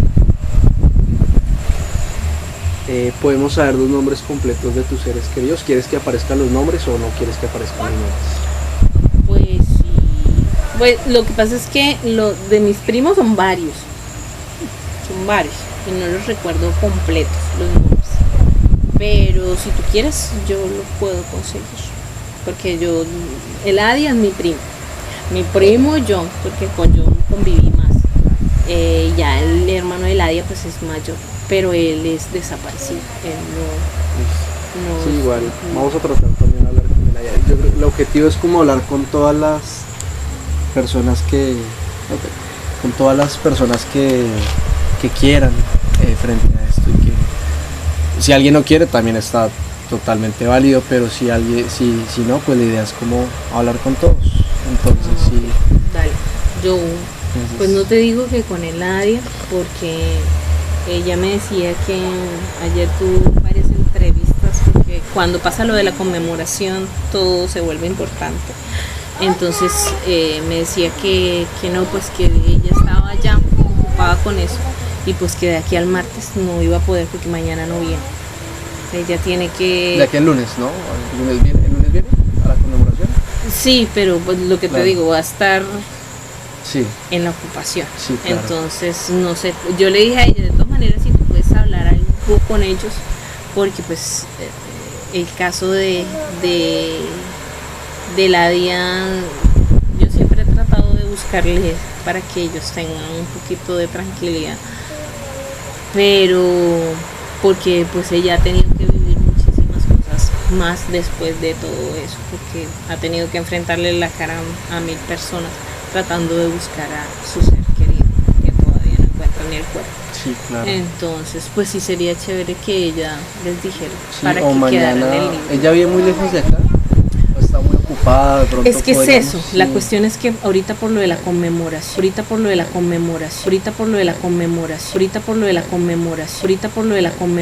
Podemos saber los nombres completos de tus seres queridos. ¿Quieres que aparezcan los nombres o no quieres que aparezcan los nombres? Pues sí. Pues lo que pasa es que lo de mis primos son varios y no los recuerdo completos los nombres. Pero si tú quieres yo lo puedo conseguir, porque Eladia es mi primo yo, porque con yo conviví más. Ya el hermano de Eladia pues es mayor, pero él es desaparecido, él no Sí, igual. no- Vamos a tratar también de hablar con él allá. Yo creo que el objetivo es como hablar con todas las personas que quieran frente a esto y que si alguien no quiere también está totalmente válido, pero si no, pues la idea es como hablar con todos. Entonces sí. Dale, yo pues no te digo que con Eladia, porque ella me decía que ayer tuvo varias entrevistas, porque cuando pasa lo de la conmemoración todo se vuelve importante. Entonces me decía que no, pues que ella estaba ya ocupada con eso y pues que de aquí al martes no iba a poder porque mañana no viene. Ella tiene que... De aquí el lunes, ¿no? ¿El lunes viene a la conmemoración? Sí, pero pues lo que Claro. te digo, va a estar Sí, en la ocupación. sí, claro. Entonces, no sé, yo le dije a ella, de todas maneras, si tú puedes hablar algo con ellos, porque pues el caso de la DIA, yo siempre he tratado de buscarles para que ellos tengan un poquito de tranquilidad, pero porque pues ella ha tenido que vivir muchísimas cosas más después de todo eso, porque ha tenido que enfrentarle la cara a 1000 personas tratando de buscar a su ser querido que todavía no encuentra ni el cuerpo. Sí, claro. Entonces pues sí sería chévere que ella les dijera Sí, para o que quedaran mañana. en línea. ¿Ella vive muy lejos de acá? ¿O está muy ocupada? De pronto Es que es podríamos- eso, la sí. cuestión es que ahorita por lo de la conmemoración, ahorita por lo de la conmemoración, ahorita por lo de la conmemoración, ahorita por lo de la conmemoración, ahorita por lo de la conmemoración,